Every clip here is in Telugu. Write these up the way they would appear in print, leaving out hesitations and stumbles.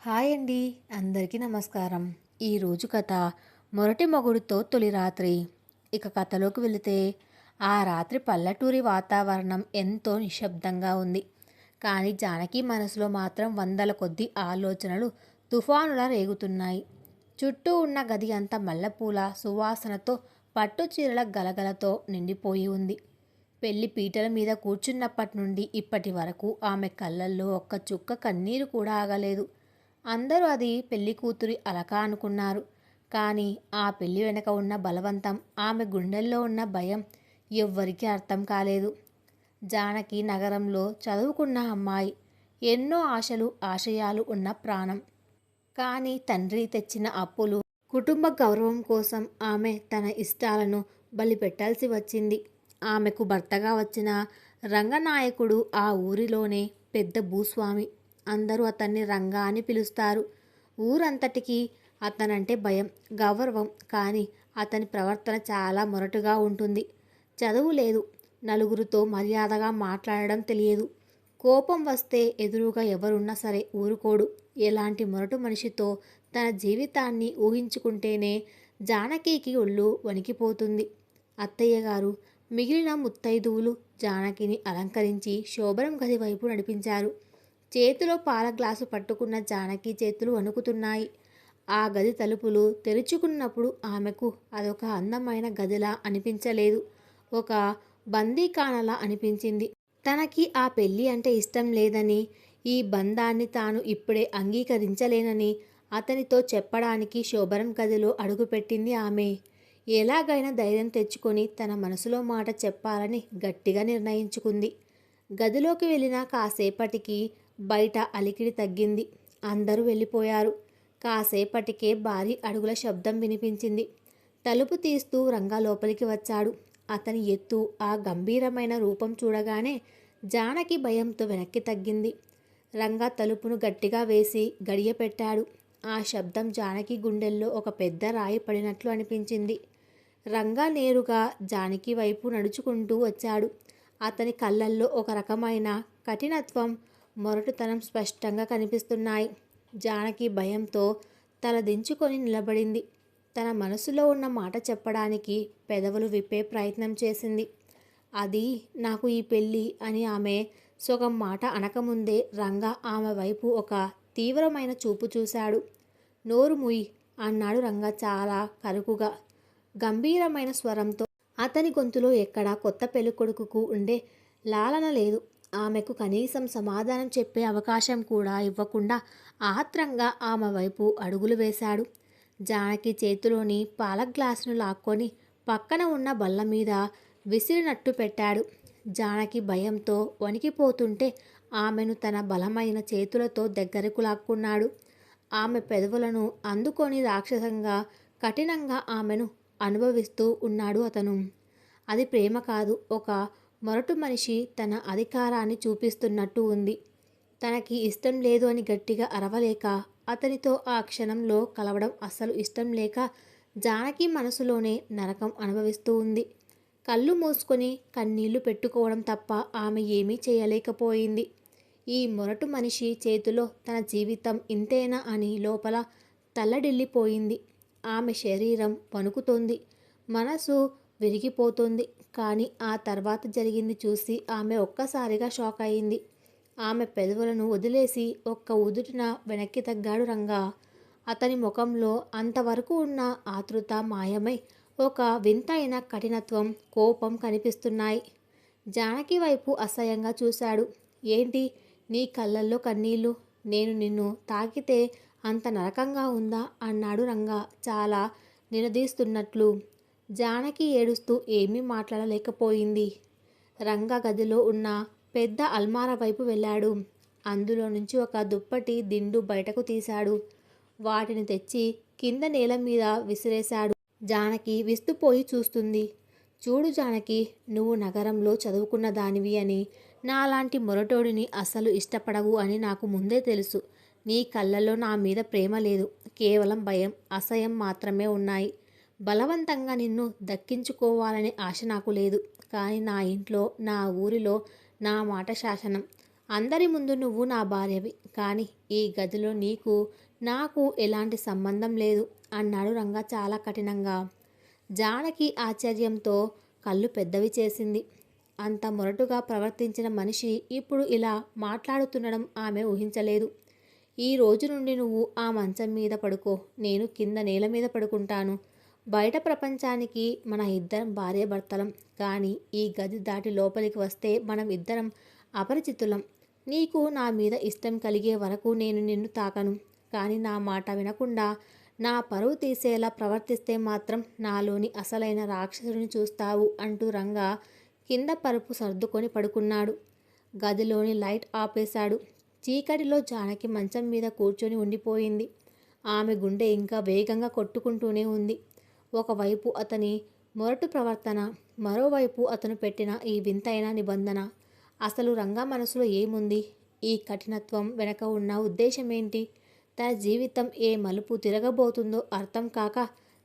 హాయ్ అండి. అందరికీ నమస్కారం. ఈరోజు కథ మొరటి మొగుడుతో తొలి రాత్రి. ఇక కథలోకి వెళితే ఆ రాత్రి పల్లెటూరి వాతావరణం ఎంతో నిశ్శబ్దంగా ఉంది. కానీ జానకి మనసులో మాత్రం వందల కొద్ది ఆలోచనలు తుఫానులా రేగుతున్నాయి. చుట్టూ ఉన్న గది అంతా మల్లెపూల సువాసనతో పట్టు చీరల గలగలతో నిండిపోయి ఉంది. పెళ్లి పీటల మీద కూర్చున్నప్పటి నుండి ఇప్పటి వరకు ఆమె కళ్ళల్లో ఒక్క చుక్క కన్నీరు కూడా ఆగలేదు. అందరూ అది పెళ్లి కూతురి అలక అనుకున్నారు. కానీ ఆ పెళ్లి వెనక ఉన్న బలవంతం, ఆమె గుండెల్లో ఉన్న భయం ఎవ్వరికీ అర్థం కాలేదు. జానకి నగరంలో చదువుకున్న అమ్మాయి. ఎన్నో ఆశలు ఆశయాలు ఉన్న ప్రాణం. కానీ తండ్రి తెచ్చిన అప్పులు, కుటుంబ గౌరవం కోసం ఆమె తన ఇష్టాలను బలిపెట్టాల్సి వచ్చింది. ఆమెకు భర్తగా వచ్చిన రంగనాయకుడు ఆ ఊరిలోనే పెద్ద భూస్వామి. అందరూ అతన్ని రంగా అని పిలుస్తారు. ఊరంతటికీ అతనంటే భయం, గౌరవం. కానీ అతని ప్రవర్తన చాలా మొరటుగా ఉంటుంది. చదువు లేదు, నలుగురితో మర్యాదగా మాట్లాడడం తెలియదు. కోపం వస్తే ఎదురుగా ఎవరున్నా సరే ఊరుకోడు. ఎలాంటి మొరటు మనిషితో తన జీవితాన్ని ఊహించుకుంటేనే జానకికి ఒళ్ళు వణికిపోతుంది. అత్తయ్య గారు, మిగిలిన ముత్తైదువులు జానకిని అలంకరించి శోభనం గది వైపు నడిపించారు. చేతిలో పాల గ్లాసు పట్టుకున్న జానకి చేతులు వణుకుతున్నాయి. ఆ గది తలుపులు తెరుచుకున్నప్పుడు ఆమెకు అదొక అందమైన గదిలా అనిపించలేదు. ఒక బందీఖానలా అనిపించింది. తనకి ఆ పెళ్ళి అంటే ఇష్టం లేదని, ఈ బంధాన్ని తాను ఇప్పుడే అంగీకరించలేనని అతనితో చెప్పడానికి శోభనం గదిలో అడుగుపెట్టింది ఆమె. ఎలాగైనా ధైర్యం తెచ్చుకొని తన మనసులో మాట చెప్పాలని గట్టిగా నిర్ణయించుకుంది. గదిలోకి వెళ్ళిన కాసేపటికి బయట అలికిడి తగ్గింది. అందరూ వెళ్ళిపోయారు. కాసేపటికే భారీ అడుగుల శబ్దం వినిపించింది. తలుపు తీస్తూ రంగా లోపలికి వచ్చాడు. అతని ఎత్తు, ఆ గంభీరమైన రూపం చూడగానే జానకి భయంతో వెనక్కి తగ్గింది. రంగా తలుపును గట్టిగా వేసి గడియ పెట్టాడు. ఆ శబ్దం జానకి గుండెల్లో ఒక పెద్ద రాయి పడినట్లు అనిపించింది. రంగా నేరుగా జానకి వైపు నడుచుకుంటూ వచ్చాడు. అతని కళ్ళల్లో ఒక రకమైన కఠినత్వం, మొరటుతనం స్పష్టంగా కనిపిస్తున్నాయి. జానకి భయంతో తల దించుకొని నిలబడింది. తన మనసులో ఉన్న మాట చెప్పడానికి పెదవులు విప్పే ప్రయత్నం చేసింది. అది నాకు ఈ పెళ్ళి అని ఆమె సగం మాట అనకముందే రంగా ఆమె వైపు ఒక తీవ్రమైన చూపు చూశాడు. నోరు ముయ్ అన్నాడు రంగా చాలా కరుకుగా, గంభీరమైన స్వరంతో. అతని గొంతులో ఎక్కడా కొత్త పెళ్ళికొడుకుకు ఉండే లాలన లేదు. ఆమెకు కనీసం సమాధానం చెప్పే అవకాశం కూడా ఇవ్వకుండా ఆత్రంగా ఆమె వైపు అడుగులు వేశాడు. జానకి చేతిలోని పాల గ్లాసును లాక్కొని పక్కన ఉన్న బల్ల మీద విసిరినట్టు పెట్టాడు. జానకి భయంతో వణికిపోతుంటే ఆమెను తన బలమైన చేతులతో దగ్గరకు లాక్కున్నాడు. ఆమె పెదవులను అందుకొని రాక్షసంగా, కఠినంగా ఆమెను అనుభవిస్తూ ఉన్నాడు అతను. అది ప్రేమ కాదు, ఒక మొరటు మనిషి తన అధికారాన్ని చూపిస్తున్నట్టు ఉంది. తనకి ఇష్టం లేదు అని గట్టిగా అరవలేక, అతనితో ఆ క్షణంలో కలవడం అస్సలు ఇష్టం లేక జానకి మనసులోనే నరకం అనుభవిస్తూ ఉంది. కళ్ళు మూసుకొని కన్నీళ్లు పెట్టుకోవడం తప్ప ఆమె ఏమీ చేయలేకపోయింది. ఈ మొరటు మనిషి చేతిలో తన జీవితం ఇంతేనా అని లోపల తల్లడిల్లిపోయింది. ఆమె శరీరం వణుకుతోంది, మనసు విరిగిపోతోంది. కానీ ఆ తర్వాత జరిగింది చూసి ఆమె ఒక్కసారిగా షాక్ అయింది. ఆమె పెదవులను వదిలేసి ఒక్క ఉదుటిన వెనక్కి తగ్గాడు రంగా. అతని ముఖంలో అంతవరకు ఉన్న ఆతృత మాయమై ఒక వింతైన కఠినత్వం, కోపం కనిపిస్తున్నాయి. జానకి వైపు అసహ్యంగా చూశాడు. ఏంటి నీ కళ్ళల్లో కన్నీళ్ళు? నేను నిన్ను తాకితే అంత నరకంగా ఉందా అన్నాడు రంగా చాలా నిలదీస్తున్నట్లు. జానకి ఏడుస్తూ ఏమీ మాట్లాడలేకపోయింది. రంగా గదిలో ఉన్న పెద్ద అల్మారా వైపు వెళ్ళాడు. అందులో నుంచి ఒక దుప్పటి దిండు బయటకు తీశాడు. వాటిని తెచ్చి కింద నేల మీద విసిరేశాడు. జానకి విస్తుపోయి చూస్తుంది. చూడు జానకి, నువ్వు నగరంలో చదువుకున్న దానివి అని, నాలాంటి మొరటోడిని అస్సలు ఇష్టపడవు అని నాకు ముందే తెలుసు. నీ కళ్ళల్లో నా మీద ప్రేమ లేదు, కేవలం భయం, అసహ్యం మాత్రమే ఉన్నాయి. బలవంతంగా నిన్ను దక్కించుకోవాలనే ఆశ నాకు లేదు. కానీ నా ఇంట్లో, నా ఊరిలో నా మాట శాసనం. అందరి ముందు నువ్వు నా భార్యవి, కానీ ఈ గదిలో నీకు నాకు ఎలాంటి సంబంధం లేదు అన్నాడు రంగా చాలా కఠినంగా. జానకి ఆశ్చర్యంతో కళ్ళు పెద్దవి చేసింది. అంత మొరటుగా ప్రవర్తించిన మనిషి ఇప్పుడు ఇలా మాట్లాడుతుండడం ఆమె ఊహించలేదు. ఈ రోజు నుండి నువ్వు ఆ మంచం మీద పడుకో, నేను కింద నేల మీద పడుకుంటాను. బయట ప్రపంచానికి మన ఇద్దరం భార్యాభర్తలం, కానీ ఈ గది దాటి లోపలికి వస్తే మనం ఇద్దరం అపరిచితులం. నీకు నా మీద ఇష్టం కలిగే వరకు నేను నిన్ను తాకను, కానీ నా మాట వినకుండా నా పరువు తీసేలా ప్రవర్తిస్తే మాత్రం నాలోని అసలైన రాక్షసుడిని చూస్తావు అంటూ రంగా కింద పరుపు సర్దుకొని పడుకున్నాడు. గదిలోని లైట్ ఆపేశాడు. చీకటిలో జానకి మంచం మీద కూర్చొని ఉండిపోయింది. ఆమె గుండె ఇంకా వేగంగా కొట్టుకుంటూనే ఉంది. ఒకవైపు అతని మొరటు ప్రవర్తన, మరోవైపు అతను పెట్టిన ఈ వింతైన నిబంధన. అసలు రంగా మనసులో ఏముంది? ఈ కఠినత్వం వెనక ఉన్న ఉద్దేశమేంటి? తన జీవితం ఏ మలుపు తిరగబోతుందో అర్థం కాక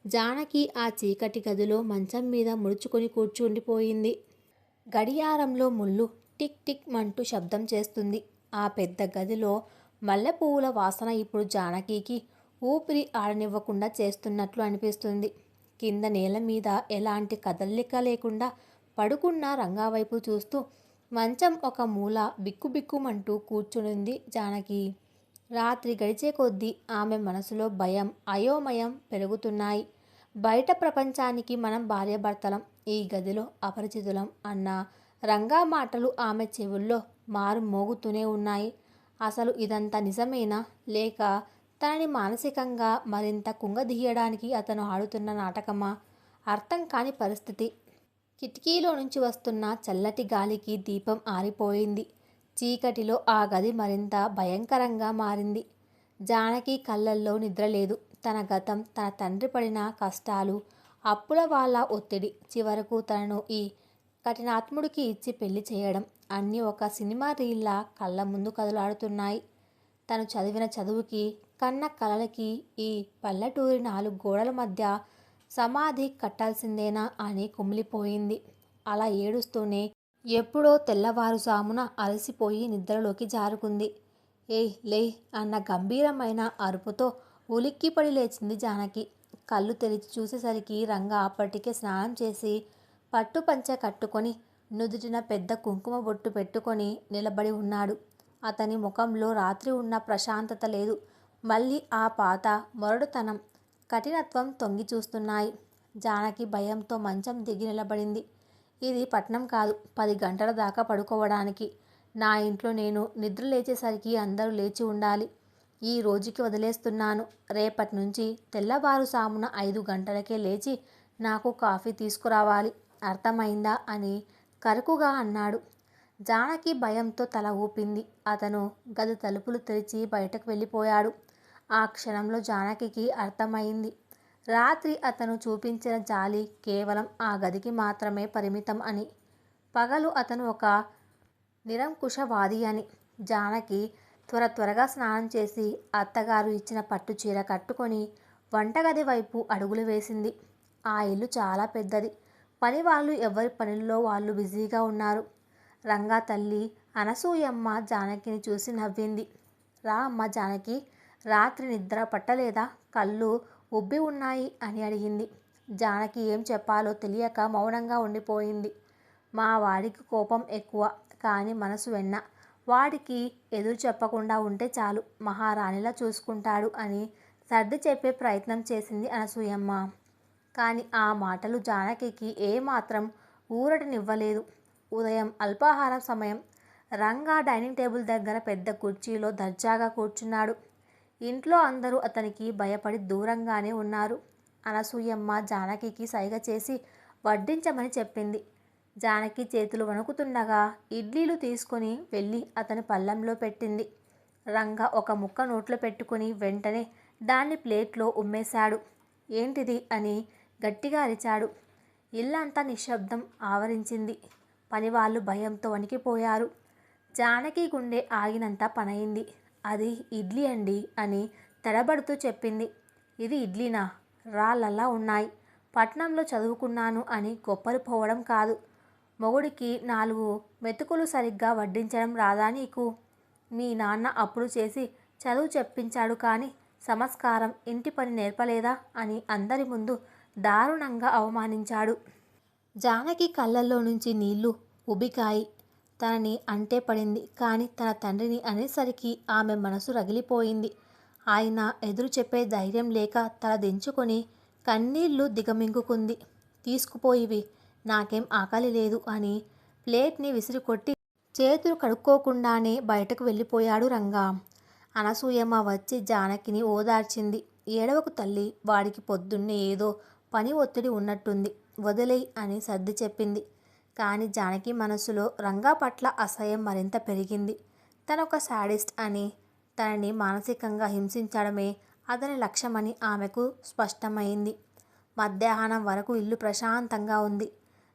జానకి ఆ చీకటి గదిలో మంచం మీద ముడుచుకొని కూర్చుండిపోయింది. గడియారంలో ముళ్ళు టిక్ టిక్ మంటూ శబ్దం చేస్తుంది. ఆ పెద్ద గదిలో మల్లెపువ్వుల వాసన ఇప్పుడు జానకికి ఊపిరి ఆడనివ్వకుండా చేస్తున్నట్లు అనిపిస్తుంది. కింద నేల మీద ఎలాంటి కదలిక లేకుండా పడుకున్న రంగా వైపు చూస్తూ మంచం ఒక మూల బిక్కుబిక్కుమంటూ కూర్చునింది జానకి. రాత్రి గడిచే కొద్దీ ఆమె మనసులో భయం, అయోమయం పెరుగుతున్నాయి. బయట ప్రపంచానికి మనం భార్యాభర్తలం, ఈ గదిలో అపరిచితులం అన్న రంగా మాటలు ఆమె చెవుల్లో మారు మోగుతూనే ఉన్నాయి. అసలు ఇదంతా నిజమేనా, లేక తనని మానసికంగా మరింత కుంగదీయడానికి అతను ఆడుతున్న నాటకమా? అర్థం కాని పరిస్థితి. కిటికీలో నుంచి వస్తున్న చల్లటి గాలికి దీపం ఆరిపోయింది. చీకటిలో ఆ గది మరింత భయంకరంగా మారింది. జానకి కళ్ళల్లో నిద్రలేదు. తన గతం, తన తండ్రి పడిన కష్టాలు, అప్పుల వాళ్ళ ఒత్తిడి, చివరకు తనను ఈ కఠినాత్ముడికి ఇచ్చి పెళ్లి చేయడం అన్నీ ఒక సినిమా రీల్లా కళ్ళ ముందు కదలాడుతున్నాయి. తను చదివిన చదువుకి, కన్న కలలకి ఈ పల్లెటూరి 4 గోడల మధ్య సమాధి కట్టాల్సిందేనా అని కుమిలిపోయింది. అలా ఏడుస్తూనే ఎప్పుడో తెల్లవారుజామున అలసిపోయి నిద్రలోకి జారుకుంది. ఏయ్ లే అన్న గంభీరమైన అరుపుతో ఉలిక్కిపడి లేచింది జానకి. కళ్ళు తెరిచి చూసేసరికి రంగా అప్పటికే స్నానం చేసి పట్టుపంచె కట్టుకొని నుదుటిన పెద్ద కుంకుమ బొట్టు పెట్టుకొని నిలబడి ఉన్నాడు. అతని ముఖంలో రాత్రి ఉన్న ప్రశాంతత లేదు. మళ్ళీ ఆ పాత మొరటుతనం, కఠినత్వం తొంగి చూస్తున్నాయి. జానకి భయంతో మంచం దిగి నిలబడింది. ఇది పట్నం కాదు, 10 గంటల దాకా పడుకోవడానికి. నా ఇంట్లో నేను నిద్ర లేచేసరికి అందరూ లేచి ఉండాలి. ఈ రోజుకి వదిలేస్తున్నాను. రేపటి నుంచి తెల్లవారుజామున 5 గంటలకే లేచి నాకు కాఫీ తీసుకురావాలి, అర్థమైందా అని కరుకుగా అన్నాడు. జానకి భయంతో తల ఊపింది. అతను గది తలుపులు తెరిచి బయటకు వెళ్ళిపోయాడు. ఆ క్షణంలో జానకికి అర్థమైంది, రాత్రి అతను చూపించిన జాలి కేవలం ఆ గదికి మాత్రమే పరిమితం అని. పగలు అతను ఒక నిరంకుశవాది అని. జానకి త్వరగా స్నానం చేసి అత్తగారు ఇచ్చిన పట్టు చీర కట్టుకొని వంటగది వైపు అడుగులు వేసింది. ఆ ఇల్లు చాలా పెద్దది. పనివాళ్ళు ఎవరి పనుల్లో వాళ్ళు బిజీగా ఉన్నారు. రంగా తల్లి అనసూయమ్మ జానకిని చూసి నవ్వింది. రా అమ్మ జానకి, రాత్రి నిద్ర పట్టలేదా, కళ్ళు ఉబ్బి ఉన్నాయి అని అడిగింది. జానకి ఏం చెప్పాలో తెలియక మౌనంగా ఉండిపోయింది. మా వాడికి కోపం ఎక్కువ, కానీ మనసు వెన్న. వాడికి ఎదురు చెప్పకుండా ఉంటే చాలు, మహారాణిలా చూసుకుంటాడు అని సర్ది చెప్పే ప్రయత్నం చేసింది అనసూయమ్మ. కానీ ఆ మాటలు జానకికి ఏమాత్రం ఊరటనివ్వలేదు. ఉదయం అల్పాహారం సమయం. రంగా డైనింగ్ టేబుల్ దగ్గర పెద్ద కుర్చీలో దర్జాగా కూర్చున్నాడు. ఇంట్లో అందరూ అతనికి భయపడి దూరంగానే ఉన్నారు. అనసూయమ్మ జానకికి సైగ చేసి వడ్డించమని చెప్పింది. జానకి చేతులు వణుకుతుండగా ఇడ్లీలు తీసుకొని వెళ్ళి అతని పళ్ళెంలో పెట్టింది. రంగా ఒక ముక్క నోట్లో పెట్టుకుని వెంటనే దాన్ని ప్లేట్లో ఉమ్మేశాడు. ఏంటిది అని గట్టిగా అరిచాడు. ఇల్లంతా నిశ్శబ్దం ఆవరించింది. పనివాళ్ళు భయంతో వణికిపోయారు. జానకి గుండె ఆగినంత పనయింది. అది ఇడ్లీ అండి అని తడబడుతూ చెప్పింది. ఇది ఇడ్లీనా? రాళ్ళలా ఉన్నాయి. పట్నంలో చదువుకున్నాను అని గొప్పలు పోవడం కాదు, మొగుడికి 4 మెతుకులు సరిగ్గా వడ్డించడం రాదా నీకు? మీ నాన్న అప్పులు చేసి చదువు చెప్పించాడు కానీ సంస్కారం, ఇంటి పని నేర్పలేదా అని అందరి ముందు దారుణంగా అవమానించాడు. జానకి కళ్ళల్లో నుంచి నీళ్లు ఉబికాయి. తనని అంటే పడింది కానీ తన తండ్రిని అనేసరికి ఆమె మనసు రగిలిపోయింది. ఆయన ఎదురు చెప్పే ధైర్యం లేక తల దించుకొని కన్నీళ్లు దిగమింగుకుంది. తీసుకుపోయివి, నాకేం ఆకలి లేదు అని ప్లేట్ని విసిరికొట్టి చేతులు కడుక్కోకుండానే బయటకు వెళ్ళిపోయాడు రంగా. అనసూయమ్మ వచ్చి జానకిని ఓదార్చింది. ఏడవకు తల్లి, వాడికి పొద్దున్నే ఏదో పని ఒత్తిడి ఉన్నట్టుంది, వదిలేయ్ అని సర్ది చెప్పింది. కానీ జానకి మనసులో రంగా పట్ల అసహ్యం మరింత పెరిగింది. తనొక శాడిస్ట్ అని, తనని మానసికంగా హింసించడమే అతని లక్ష్యమని ఆమెకు స్పష్టమైంది. మధ్యాహ్నం వరకు ఇల్లు ప్రశాంతంగా ఉంది.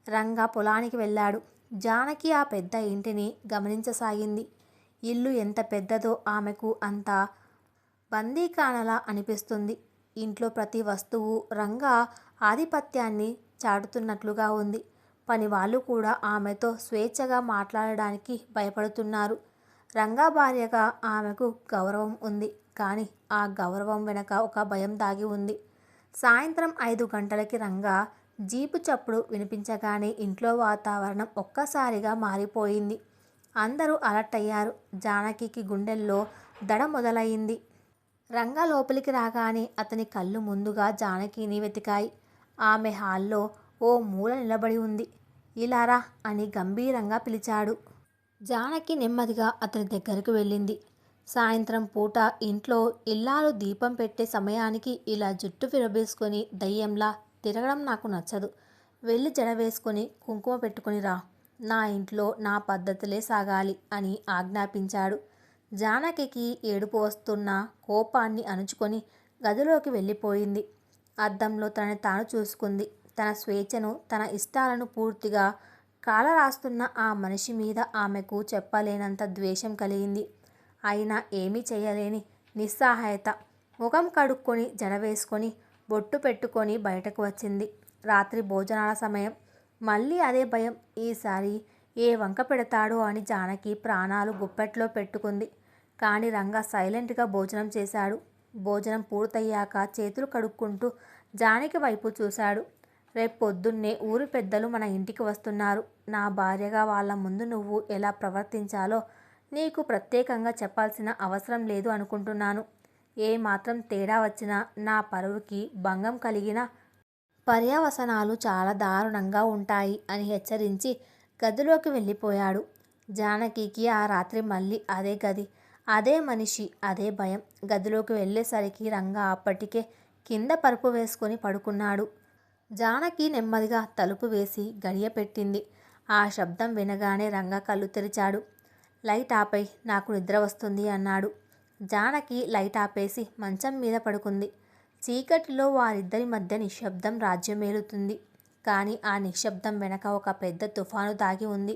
రంగా పొలానికి వెళ్ళాడు. జానకి ఆ పెద్ద ఇంటిని గమనించసాగింది. ఇల్లు ఎంత పెద్దదో ఆమెకు అంత బందీఖానలా అనిపిస్తుంది. ఇంట్లో ప్రతి వస్తువు రంగా ఆధిపత్యాన్ని చాటుతున్నట్లుగా ఉంది. పనివాళ్ళు కూడా ఆమెతో స్వేచ్ఛగా మాట్లాడడానికి భయపడుతున్నారు. రంగా భార్యగా ఆమెకు గౌరవం ఉంది, కానీ ఆ గౌరవం వెనక ఒక భయం దాగి ఉంది. సాయంత్రం 5 గంటలకి రంగా జీపు చప్పుడు వినిపించగానే ఇంట్లో వాతావరణం ఒక్కసారిగా మారిపోయింది. అందరూ అలర్ట్ అయ్యారు. జానకి గుండెల్లో దడ మొదలయింది. రంగా లోపలికి రాగానే అతని కళ్ళు ముందుగా జానకిని వెతికాయి. ఆమె హాల్లో ఓ మూల నిలబడి ఉంది. ఇలా రా అని గంభీరంగా పిలిచాడు. జానకి నెమ్మదిగా అతని దగ్గరకు వెళ్ళింది. సాయంత్రం పూట ఇంట్లో ఇల్లాలు దీపం పెట్టే సమయానికి ఇలా జుట్టు విరబేసుకొని దయ్యంలా తిరగడం నాకు నచ్చదు. వెళ్ళి జడ వేసుకొని కుంకుమ పెట్టుకొని రా. నా ఇంట్లో నా పద్ధతులే సాగాలి అని ఆజ్ఞాపించాడు. జానకి ఏడుపు వస్తున్న కోపాన్ని అణుచుకొని గదిలోకి వెళ్ళిపోయింది. అద్దంలో తనని తాను చూసుకుంది. తన స్వేచ్ఛను, తన ఇష్టాలను పూర్తిగా కాలరాస్తున్న ఆ మనిషి మీద ఆమెకు చెప్పలేనంత ద్వేషం కలిగింది. అయినా ఏమీ చేయలేని నిస్సహాయత. ముఖం కడుక్కొని జడ వేసుకొని బొట్టు పెట్టుకొని బయటకు వచ్చింది. రాత్రి భోజనాల సమయం. మళ్ళీ అదే భయం. ఈసారి ఏ వంక పెడతాడో అని జానకి ప్రాణాలు గుప్పెట్లో పెట్టుకుంది. కానీ రంగా సైలెంట్గా భోజనం చేశాడు. భోజనం పూర్తయ్యాక చేతులు కడుక్కుంటూ జానకి వైపు చూశాడు. రేపు పొద్దున్నే ఊరి పెద్దలు మన ఇంటికి వస్తున్నారు. నా భార్యగా వాళ్ళ ముందు నువ్వు ఎలా ప్రవర్తించాలో నీకు ప్రత్యేకంగా చెప్పాల్సిన అవసరం లేదు అనుకుంటున్నాను. ఏ మాత్రం తేడా వచ్చినా, నా పరువుకి భంగం కలిగినా పర్యవసనాలు చాలా దారుణంగా ఉంటాయి అని హెచ్చరించి గదిలోకి వెళ్ళిపోయాడు. జానకి ఆ రాత్రి మళ్ళీ అదే గది, అదే మనిషి, అదే భయం. గదిలోకి వెళ్ళేసరికి రంగా అప్పటికే కింద పరుపు వేసుకొని పడుకున్నాడు. జానకి నెమ్మదిగా తలుపు వేసి గడియ పెట్టింది. ఆ శబ్దం వినగానే రంగా కళ్ళు తెరిచాడు. లైట్ ఆపై, నాకు నిద్ర వస్తుంది అన్నాడు. జానకి లైట్ ఆపేసి మంచం మీద పడుకుంది. చీకటిలో వారిద్దరి మధ్య నిశ్శబ్దం రాజ్యమేలుతుంది. కానీ ఆ నిశ్శబ్దం వెనక ఒక పెద్ద తుఫాను దాగి ఉంది.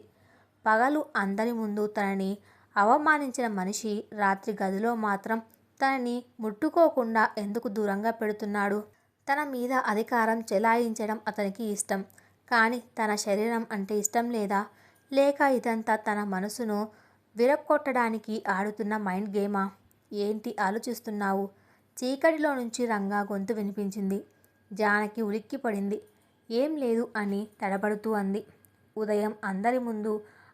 పగలు అందరి ముందు తనని అవమానించిన మనిషి రాత్రి గదిలో మాత్రం తనని ముట్టుకోకుండా ఎందుకు దూరంగా పెడుతున్నాడు? తన మీద అధికారం చెలాయించడం అతనికి ఇష్టం, కానీ తన శరీరం అంటే ఇష్టం లేదా? లేక ఇదంతా తన మనసును విరక్కొట్టడానికి ఆడుతున్న మైండ్ గేమా? ఏంటి ఆలోచిస్తున్నావు? చీకటిలో నుంచి రంగా గొంతు వినిపించింది. జానకి ఉలిక్కి పడింది. ఏం లేదు అని తడబడుతూ అంది. ఉదయం అందరి ముందు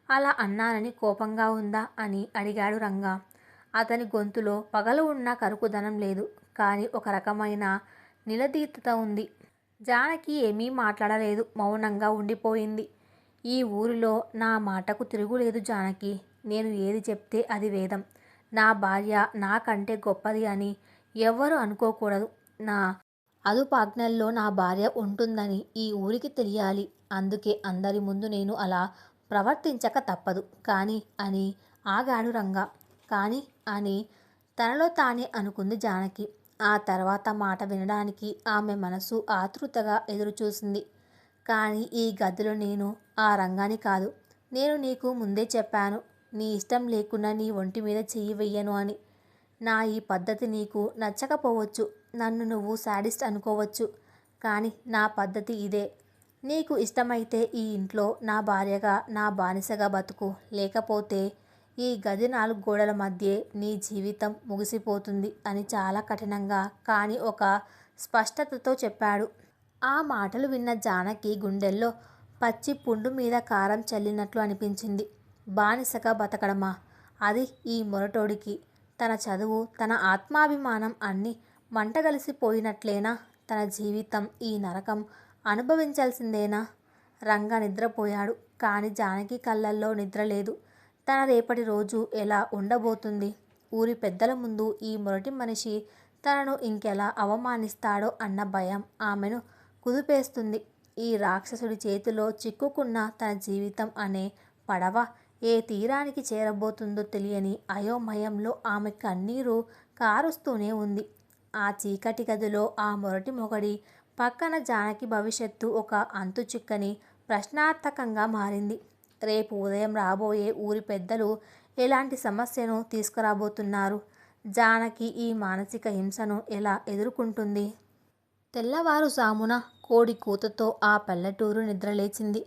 అలా అన్నానని కోపంగా ఉందా అని అడిగాడు రంగా. అతని గొంతులో పగలు ఉన్న కరుకుదనం లేదు, కానీ ఒక రకమైన నిలదీతత ఉంది. జానకి ఏమీ మాట్లాడలేదు, మౌనంగా ఉండిపోయింది. ఈ ఊరిలో నా మాటకు తిరుగులేదు జానకి. నేను ఏది చెప్తే అది వేదం. నా భార్య నాకంటే గొప్పది అని ఎవ్వరూ అనుకోకూడదు. నా అదుపాజ్ఞల్లో నా భార్య ఉంటుందని ఈ ఊరికి తెలియాలి. అందుకే అందరి ముందు నేను అలా ప్రవర్తించక తప్పదు. కానీ అని ఆగాడు రంగా. కానీ అని తనలో తానే అనుకుంది జానకి. ఆ తర్వాత మాట వినడానికి ఆమె మనసు ఆతృతగా ఎదురుచూసింది. కానీ ఈ గదిలో నేను ఆ రంగాని కాదు. నేను నీకు ముందే చెప్పాను, నీ ఇష్టం లేకుండా నీ ఒంటి మీద చెయ్యి వెయ్యను అని. నా ఈ పద్ధతి నీకు నచ్చకపోవచ్చు, నన్ను నువ్వు శాడిస్ట్ అనుకోవచ్చు, కానీ నా పద్ధతి ఇదే. నీకు ఇష్టమైతే ఈ ఇంట్లో నా భార్యగా నా బానిసగా బతుకు, లేకపోతే ఈ గది 4 గోడల మధ్యే నీ జీవితం ముగిసిపోతుంది అని చాలా కఠినంగా కానీ ఒక స్పష్టతతో చెప్పాడు. ఆ మాటలు విన్న జానకి గుండెల్లో పచ్చి పుండు మీద కారం చల్లినట్లు అనిపించింది. బానిసగా బతకడమా? అది ఈ మొరటోడికి. తన చదువు, తన ఆత్మాభిమానం అన్నీ మంటగలిసిపోయినట్లేనా? తన జీవితం ఈ నరకం అనుభవించాల్సిందేనా? రంగ నిద్రపోయాడు. కానీ జానకి కళ్ళల్లో నిద్ర లేదు. తన రేపటి రోజు ఎలా ఉండబోతుంది? ఊరి పెద్దల ముందు ఈ మొరటి మనిషి తనను ఇంకెలా అవమానిస్తాడో అన్న భయం ఆమెను కుదిపేస్తుంది. ఈ రాక్షసుడి చేతిలో చిక్కుకున్న తన జీవితం అనే పడవ ఏ తీరానికి చేరబోతుందో తెలియని అయోమయంలో ఆమె కన్నీరు కారుస్తూనే ఉంది. ఆ చీకటి గదిలో ఆ మొరటి మొగడి పక్కన జానకి భవిష్యత్తు ఒక అంతుచిక్కని ప్రశ్నార్థకంగా మారింది. రేపు ఉదయం రాబోయే ఊరి పెద్దలు ఎలాంటి సమస్యను తీసుకురాబోతున్నారు? జానకి ఈ మానసిక హింసను ఎలా ఎదుర్కొంటుంది? తెల్లవారుజామున కోడి కూతతో ఆ పల్లెటూరు నిద్రలేచింది.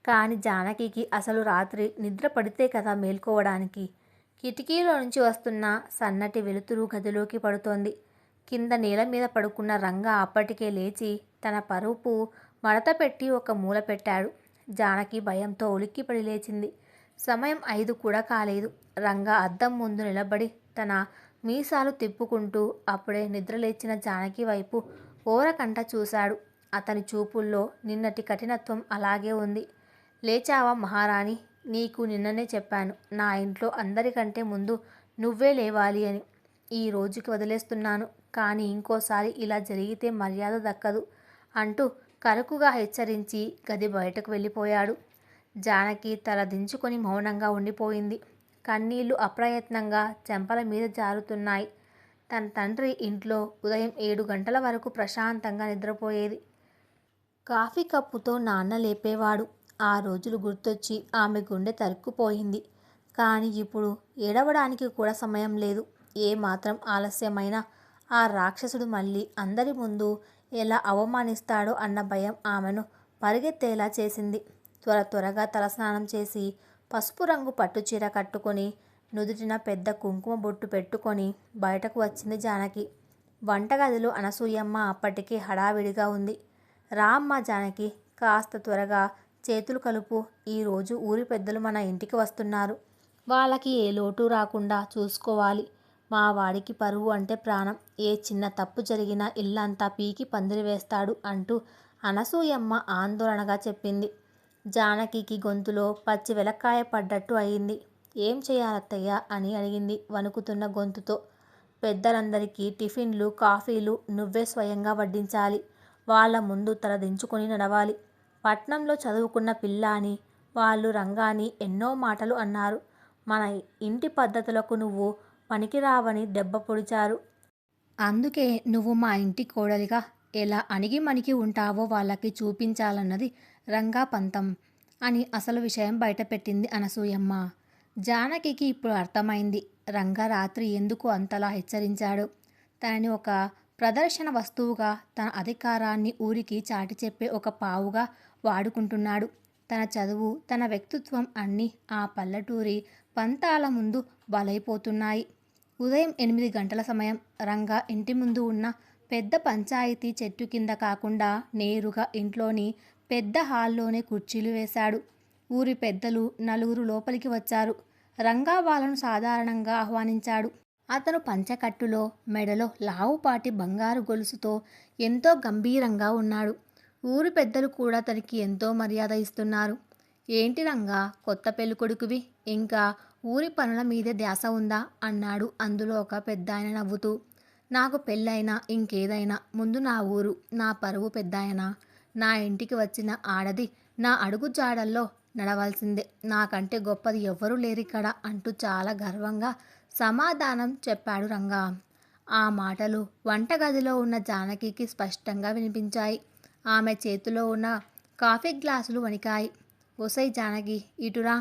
కాని జానకికి అసలు రాత్రి నిద్ర పడితే కదా మేల్కోవడానికి. కిటికీలో నుంచి వస్తున్న సన్నటి వెలుతురు గదిలోకి పడుతోంది. కింద నేల మీద పడుకున్న రంగ అప్పటికే లేచి తన పరుపు మడత పెట్టి ఒక మూల పెట్టాడు. జానకి భయంతో ఉలిక్కిపడి లేచింది. సమయం 5 కూడా కాలేదు. రంగ అద్దం ముందు నిలబడి తన మీసాలు తిప్పుకుంటూ అప్పుడే నిద్రలేచిన జానకి వైపు ఓరకంట చూశాడు. అతని చూపుల్లో నిన్నటి కఠినత్వం అలాగే ఉంది. లేచావా మహారాణి? నీకు నిన్ననే చెప్పాను, నా ఇంట్లో అందరికంటే ముందు నువ్వే లేవాలి అని. ఈ రోజుకి వదిలేస్తున్నాను, కానీ ఇంకోసారి ఇలా జరిగితే మర్యాద దక్కదు అంటూ కరుకుగా హెచ్చరించి గది బయటకు వెళ్ళిపోయాడు. జానకి తల దించుకొని మౌనంగా ఉండిపోయింది. కన్నీళ్లు అప్రయత్నంగా చెంపల మీద జారుతున్నాయి. తన తండ్రి ఇంట్లో ఉదయం 7 గంటల వరకు ప్రశాంతంగా నిద్రపోయేది. కాఫీ కప్పుతో నాన్న లేపేవాడు. ఆ రోజులు గుర్తొచ్చి ఆమె గుండె తరుక్కుపోయింది. కానీ ఇప్పుడు ఏడవడానికి కూడా సమయం లేదు. ఏ మాత్రం ఆలస్యమైనా ఆ రాక్షసుడు మళ్ళీ అందరి ముందు ఎలా అవమానిస్తాడో అన్న భయం ఆమెను పరిగెత్తేలా చేసింది. త్వరగా తలస్నానం చేసి పసుపు రంగు పట్టుచీర కట్టుకొని నుదుటిన పెద్ద కుంకుమ బొట్టు పెట్టుకొని బయటకు వచ్చింది జానకి. వంటగదిలో అనసూయమ్మ అప్పటికే హడావిడిగా ఉంది. రామ్మ జానకి, కాస్త త్వరగా చేతులు కలుపు. ఈరోజు ఊరి పెద్దలు మన ఇంటికి వస్తున్నారు. వాళ్ళకి ఏ లోటు రాకుండా చూసుకోవాలి. మా వాడికి పరువు అంటే ప్రాణం. ఏ చిన్న తప్పు జరిగినా ఇల్లంతా పీకి పందిరి వేస్తాడు అంటూ అనసూయమ్మ ఆందోళనగా చెప్పింది. జానకికి గొంతులో పచ్చి వెలక్కాయ పడ్డట్టు అయింది. ఏం చేయాలత్తయ్య అని అడిగింది వణుకుతున్న గొంతుతో. పెద్దలందరికీ టిఫిన్లు, కాఫీలు నువ్వే స్వయంగా వడ్డించాలి. వాళ్ళ ముందు తల దించుకొని నడవాలి. పట్నంలో చదువుకున్న పిల్ల అని వాళ్ళు రంగాని ఎన్నో మాటలు అన్నారు. మన ఇంటి పద్ధతులకు నువ్వు పనికిరావని దెబ్బ పొడిచారు. అందుకే నువ్వు మా ఇంటి కోడలిగా ఎలా అణిగిమణిగి ఉంటావో వాళ్ళకి చూపించాలన్నది రంగా పంతం అని అసలు విషయం బయటపెట్టింది అనసూయమ్మ. జానకికి ఇప్పుడు అర్థమైంది రంగా రాత్రి ఎందుకు అంతలా హెచ్చరించాడు. తనని ఒక ప్రదర్శన వస్తువుగా, తన అధికారాన్ని ఊరికి చాటి చెప్పే ఒక పావుగా వాడుకుంటున్నాడు. తన చదువు, తన వ్యక్తిత్వం అన్నీ ఆ పల్లెటూరి పంతాల ముందు బలైపోతున్నాయి. ఉదయం 8 గంటల సమయం. రంగా ఇంటి ముందు ఉన్న పెద్ద పంచాయతీ చెట్టు కింద కాకుండా నేరుగా ఇంట్లోని పెద్ద హాల్లోనే కుర్చీలు వేశాడు. ఊరి పెద్దలు నలుగురు లోపలికి వచ్చారు. రంగా వాళ్ళను సాధారణంగా ఆహ్వానించాడు. అతను పంచకట్టులో, మెడలో లావుపాటి బంగారు గొలుసుతో ఎంతో గంభీరంగా ఉన్నాడు. ఊరి పెద్దలు కూడా తనకి ఎంతో మర్యాద ఇస్తున్నారు. ఏంటి రంగా, కొత్త పెళ్ళికొడుకువి, ఇంకా ఊరి పనుల మీదే ధ్యాస ఉందా అన్నాడు అందులో ఒక పెద్దాయన నవ్వుతూ. నాకు పెళ్ళైనా ఇంకేదైనా ముందు నా ఊరు, నా పరువు పెద్దాయన. నా ఇంటికి వచ్చిన ఆడది నా అడుగు జాడల్లో నడవాల్సిందే. నాకంటే గొప్పది ఎవ్వరూ లేరిక్కడ అంటూ చాలా గర్వంగా సమాధానం చెప్పాడు రంగా. ఆ మాటలు వంటగదిలో ఉన్న జానకికి స్పష్టంగా వినిపించాయి. ఆమె చేతిలో ఉన్న కాఫీ గ్లాసులు వణికాయి. ఒసై జానకి, ఇటురా.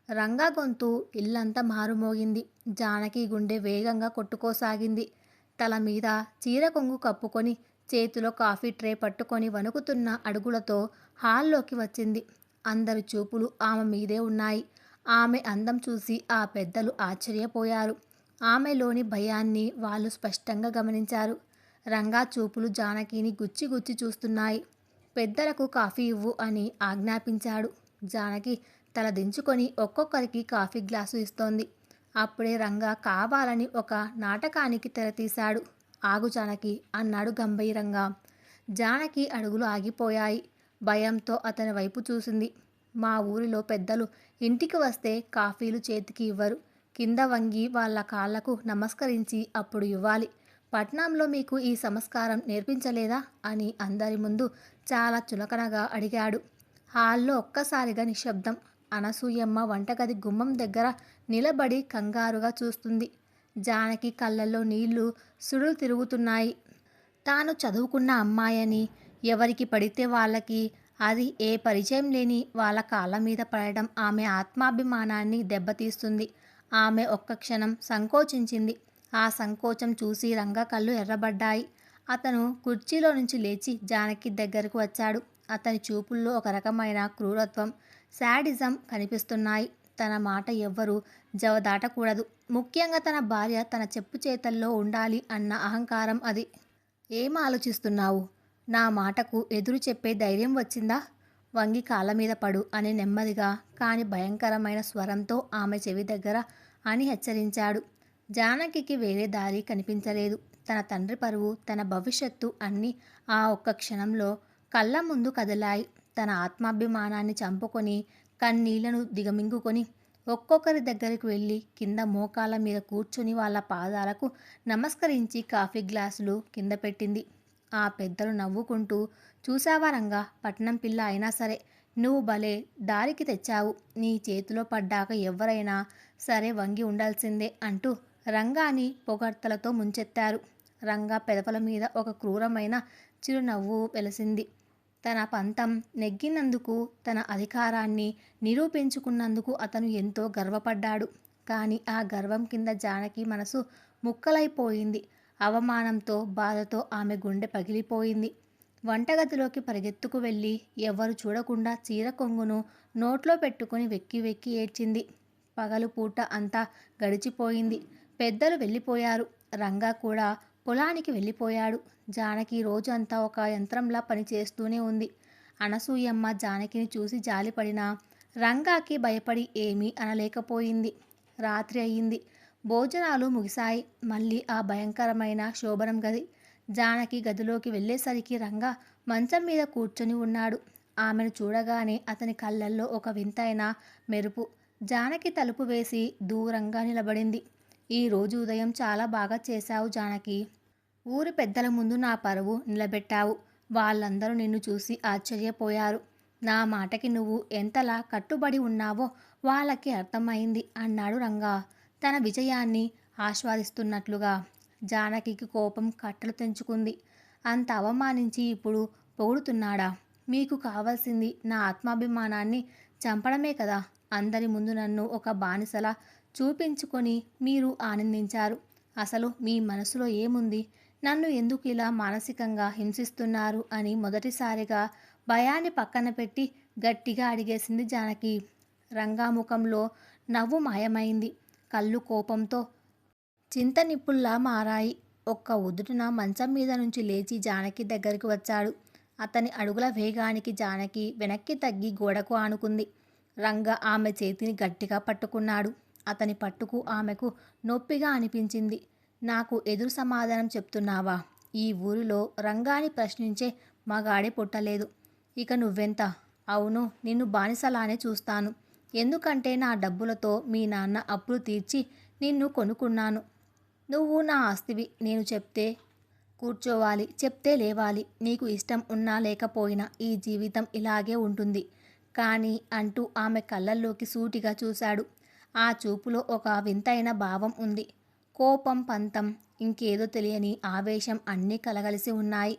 రంగా గొంతు ఇల్లంతా మారుమోగింది. జానకి గుండె వేగంగా కొట్టుకోసాగింది. తల మీద చీర కొంగు కప్పుకొని చేతిలో కాఫీ ట్రే పట్టుకొని వణుకుతున్న అడుగులతో హాల్లోకి వచ్చింది. అందరి చూపులు ఆమె మీదే ఉన్నాయి. ఆమె అందం చూసి ఆ పెద్దలు ఆశ్చర్యపోయారు. ఆమెలోని భయాన్ని వాళ్ళు స్పష్టంగా గమనించారు. రంగా చూపులు జానకిని గుచ్చి గుచ్చి చూస్తున్నాయి. పెద్దలకు కాఫీ ఇవ్వు అని ఆజ్ఞాపించాడు. జానకి తల దించుకొని ఒక్కొక్కరికి కాఫీ గ్లాసు ఇస్తోంది. అప్పుడే రంగా కావాలని ఒక నాటకానికి తెరతీశాడు. ఆగు జానకి అన్నాడు గంభీరంగా. జానకి అడుగులు ఆగిపోయాయి. భయంతో అతని వైపు చూసింది. మా ఊరిలో పెద్దలు ఇంటికి వస్తే కాఫీలు చేతికి ఇవ్వరు. కింద వంగి వాళ్ళ కాళ్లకు నమస్కరించి అప్పుడు ఇవ్వాలి. పట్నంలో మీకు ఈ సంస్కారం నేర్పించలేదా అని అందరి ముందు చాలా చులకనగా అడిగాడు. హాల్లో ఒక్కసారిగా నిశ్శబ్దం. అనసూయమ్మ వంటగది గుమ్మం దగ్గర నిలబడి కంగారుగా చూస్తుంది. జానకి కళ్ళల్లో నీళ్లు సుడులు తిరుగుతున్నాయి. తాను చదువుకున్న అమ్మాయని ఎవరికి పడితే వాళ్ళకి, అది ఏ పరిచయం లేని వాళ్ళ కాళ్ళ మీద పడడం ఆమె ఆత్మాభిమానాన్ని దెబ్బతీస్తుంది. ఆమె ఒక్క క్షణం సంకోచించింది. ఆ సంకోచం చూసి రంగా కళ్ళు ఎర్రబడ్డాయి. అతను కుర్చీలో నుంచి లేచి జానకి దగ్గరకు వచ్చాడు. అతని చూపుల్లో ఒక రకమైన క్రూరత్వం, శాడిజం కనిపిస్తున్నాయి. తన మాట ఎవ్వరూ జవదాటకూడదు. ముఖ్యంగా తన భార్య తన చెప్పు చేతల్లో ఉండాలి అన్న అహంకారం అది. ఏం ఆలోచిస్తున్నావు? నా మాటకు ఎదురు చెప్పే ధైర్యం వచ్చిందా? వంగి కాళ్ళ మీద పడు అని నెమ్మదిగా కాని భయంకరమైన స్వరంతో ఆమె చెవి దగ్గర అని హెచ్చరించాడు. జానకికి వేరే దారి కనిపించలేదు. తన తండ్రి పరువు, తన భవిష్యత్తు అన్నీ ఆ ఒక్క క్షణంలో కళ్ళ ముందు కదిలాయి. తన ఆత్మాభిమానాన్ని చంపుకొని కన్నీళ్లను దిగమింగుకొని ఒక్కొక్కరి దగ్గరికి వెళ్ళి కింద మోకాళ్ళ మీద కూర్చుని వాళ్ళ పాదాలకు నమస్కరించి కాఫీ గ్లాసులు కింద పెట్టింది. ఆ పెద్దలు నవ్వుకుంటూ, చూసావా రంగా, పట్నం పిల్ల అయినా సరే నువ్వు భలే దారికి తెచ్చావు. నీ చేతిలో పడ్డాక ఎవరైనా సరే వంగి ఉండాల్సిందే అంటూ రంగాని పొగడ్తలతో ముంచెత్తారు. రంగా పెదవుల మీద ఒక క్రూరమైన చిరునవ్వు వెలసింది. తన పంతం నెగ్గినందుకు, తన అధికారాన్ని నిరూపించుకున్నందుకు అతను ఎంతో గర్వపడ్డాడు. కానీ ఆ గర్వం కింద జానకి మనసు ముక్కలైపోయింది. అవమానంతో, బాధతో ఆమె గుండె పగిలిపోయింది. వంటగదిలోకి పరిగెత్తుకు వెళ్ళి ఎవరు చూడకుండా చీర కొంగును నోట్లో పెట్టుకుని వెక్కి వెక్కి ఏడ్చింది. పగలు పూట అంతా గడిచిపోయింది. పెద్దలు వెళ్ళిపోయారు. రంగా కూడా పొలానికి వెళ్ళిపోయాడు. జానకి రోజంతా ఒక యంత్రంలా పనిచేస్తూనే ఉంది. అనసూయమ్మ జానకిని చూసి జాలిపడినా రంగాకి భయపడి ఏమీ అనలేకపోయింది. రాత్రి అయ్యింది. భోజనాలు ముగిశాయి. మళ్ళీ ఆ భయంకరమైన శోభనం గది. జానకి గదిలోకి వెళ్ళేసరికి రంగా మంచం మీద కూర్చొని ఉన్నాడు. ఆమెను చూడగానే అతని కళ్ళల్లో ఒక వింతైన మెరుపు. జానకి తలుపు వేసి దూరంగా నిలబడింది. ఈరోజు ఉదయం చాలా బాగా చేశావు జానకి. ఊరి పెద్దల ముందు నా పరువు నిలబెట్టావు. వాళ్ళందరూ నిన్ను చూసి ఆశ్చర్యపోయారు. నా మాటకి నువ్వు ఎంతలా కట్టుబడి ఉన్నావో వాళ్ళకి అర్థమైంది అన్నాడు రంగా తన విజయాన్ని ఆస్వాదిస్తున్నట్లుగా. జానకికి కోపం కట్టలు తెంచుకుంది. అంత అవమానించి ఇప్పుడు పొగుడుతున్నాడా? మీకు కావాల్సింది నా ఆత్మాభిమానాన్ని చంపడమే కదా. అందరి ముందు నన్ను ఒక బానిసలా చూపించుకొని మీరు ఆనందించారు. అసలు మీ మనసులో ఏముంది? నన్ను ఎందుకు ఇలా మానసికంగా హింసిస్తున్నారు అని మొదటిసారిగా భయాన్ని పక్కన పెట్టి గట్టిగా అడిగేసింది జానకి. రంగా ముఖంలో నవ్వు మాయమైంది. కళ్ళు కోపంతో చింతనిప్పుల్లా మారాయి. ఒక్క ఉదుటున మంచం మీద నుంచి లేచి జానకి దగ్గరికి వచ్చాడు. అతని అడుగుల వేగానికి జానకి వెనక్కి తగ్గి గోడకు ఆనుకుంది. రంగా ఆమె చేతిని గట్టిగా పట్టుకున్నాడు. అతని పట్టుకు ఆమెకు నొప్పిగా అనిపించింది. నాకు ఎదురు సమాధానం చెప్తున్నావా? ఈ ఊరిలో రంగాని ప్రశ్నించే మగాడే పుట్టలేదు. ఇక నువ్వెంత? అవును, నిన్ను బానిసలానే చూస్తాను. ఎందుకంటే నా డబ్బులతో మీ నాన్న అప్పులు తీర్చి నిన్ను కొనుక్కున్నాను. నువ్వు నా ఆస్తివి. నేను చెప్తే కూర్చోవాలి, చెప్తే లేవాలి. నీకు ఇష్టం ఉన్నా లేకపోయినా ఈ జీవితం ఇలాగే ఉంటుంది. కానీ అంటూ ఆమె కళ్ళల్లోకి సూటిగా చూశాడు. ఆ చూపులో ఒక వింతైన భావం ఉంది. కోపం, పంతం, ఇంకేదో తెలియని ఆవేశం అన్నీ కలగలిసి ఉన్నాయి.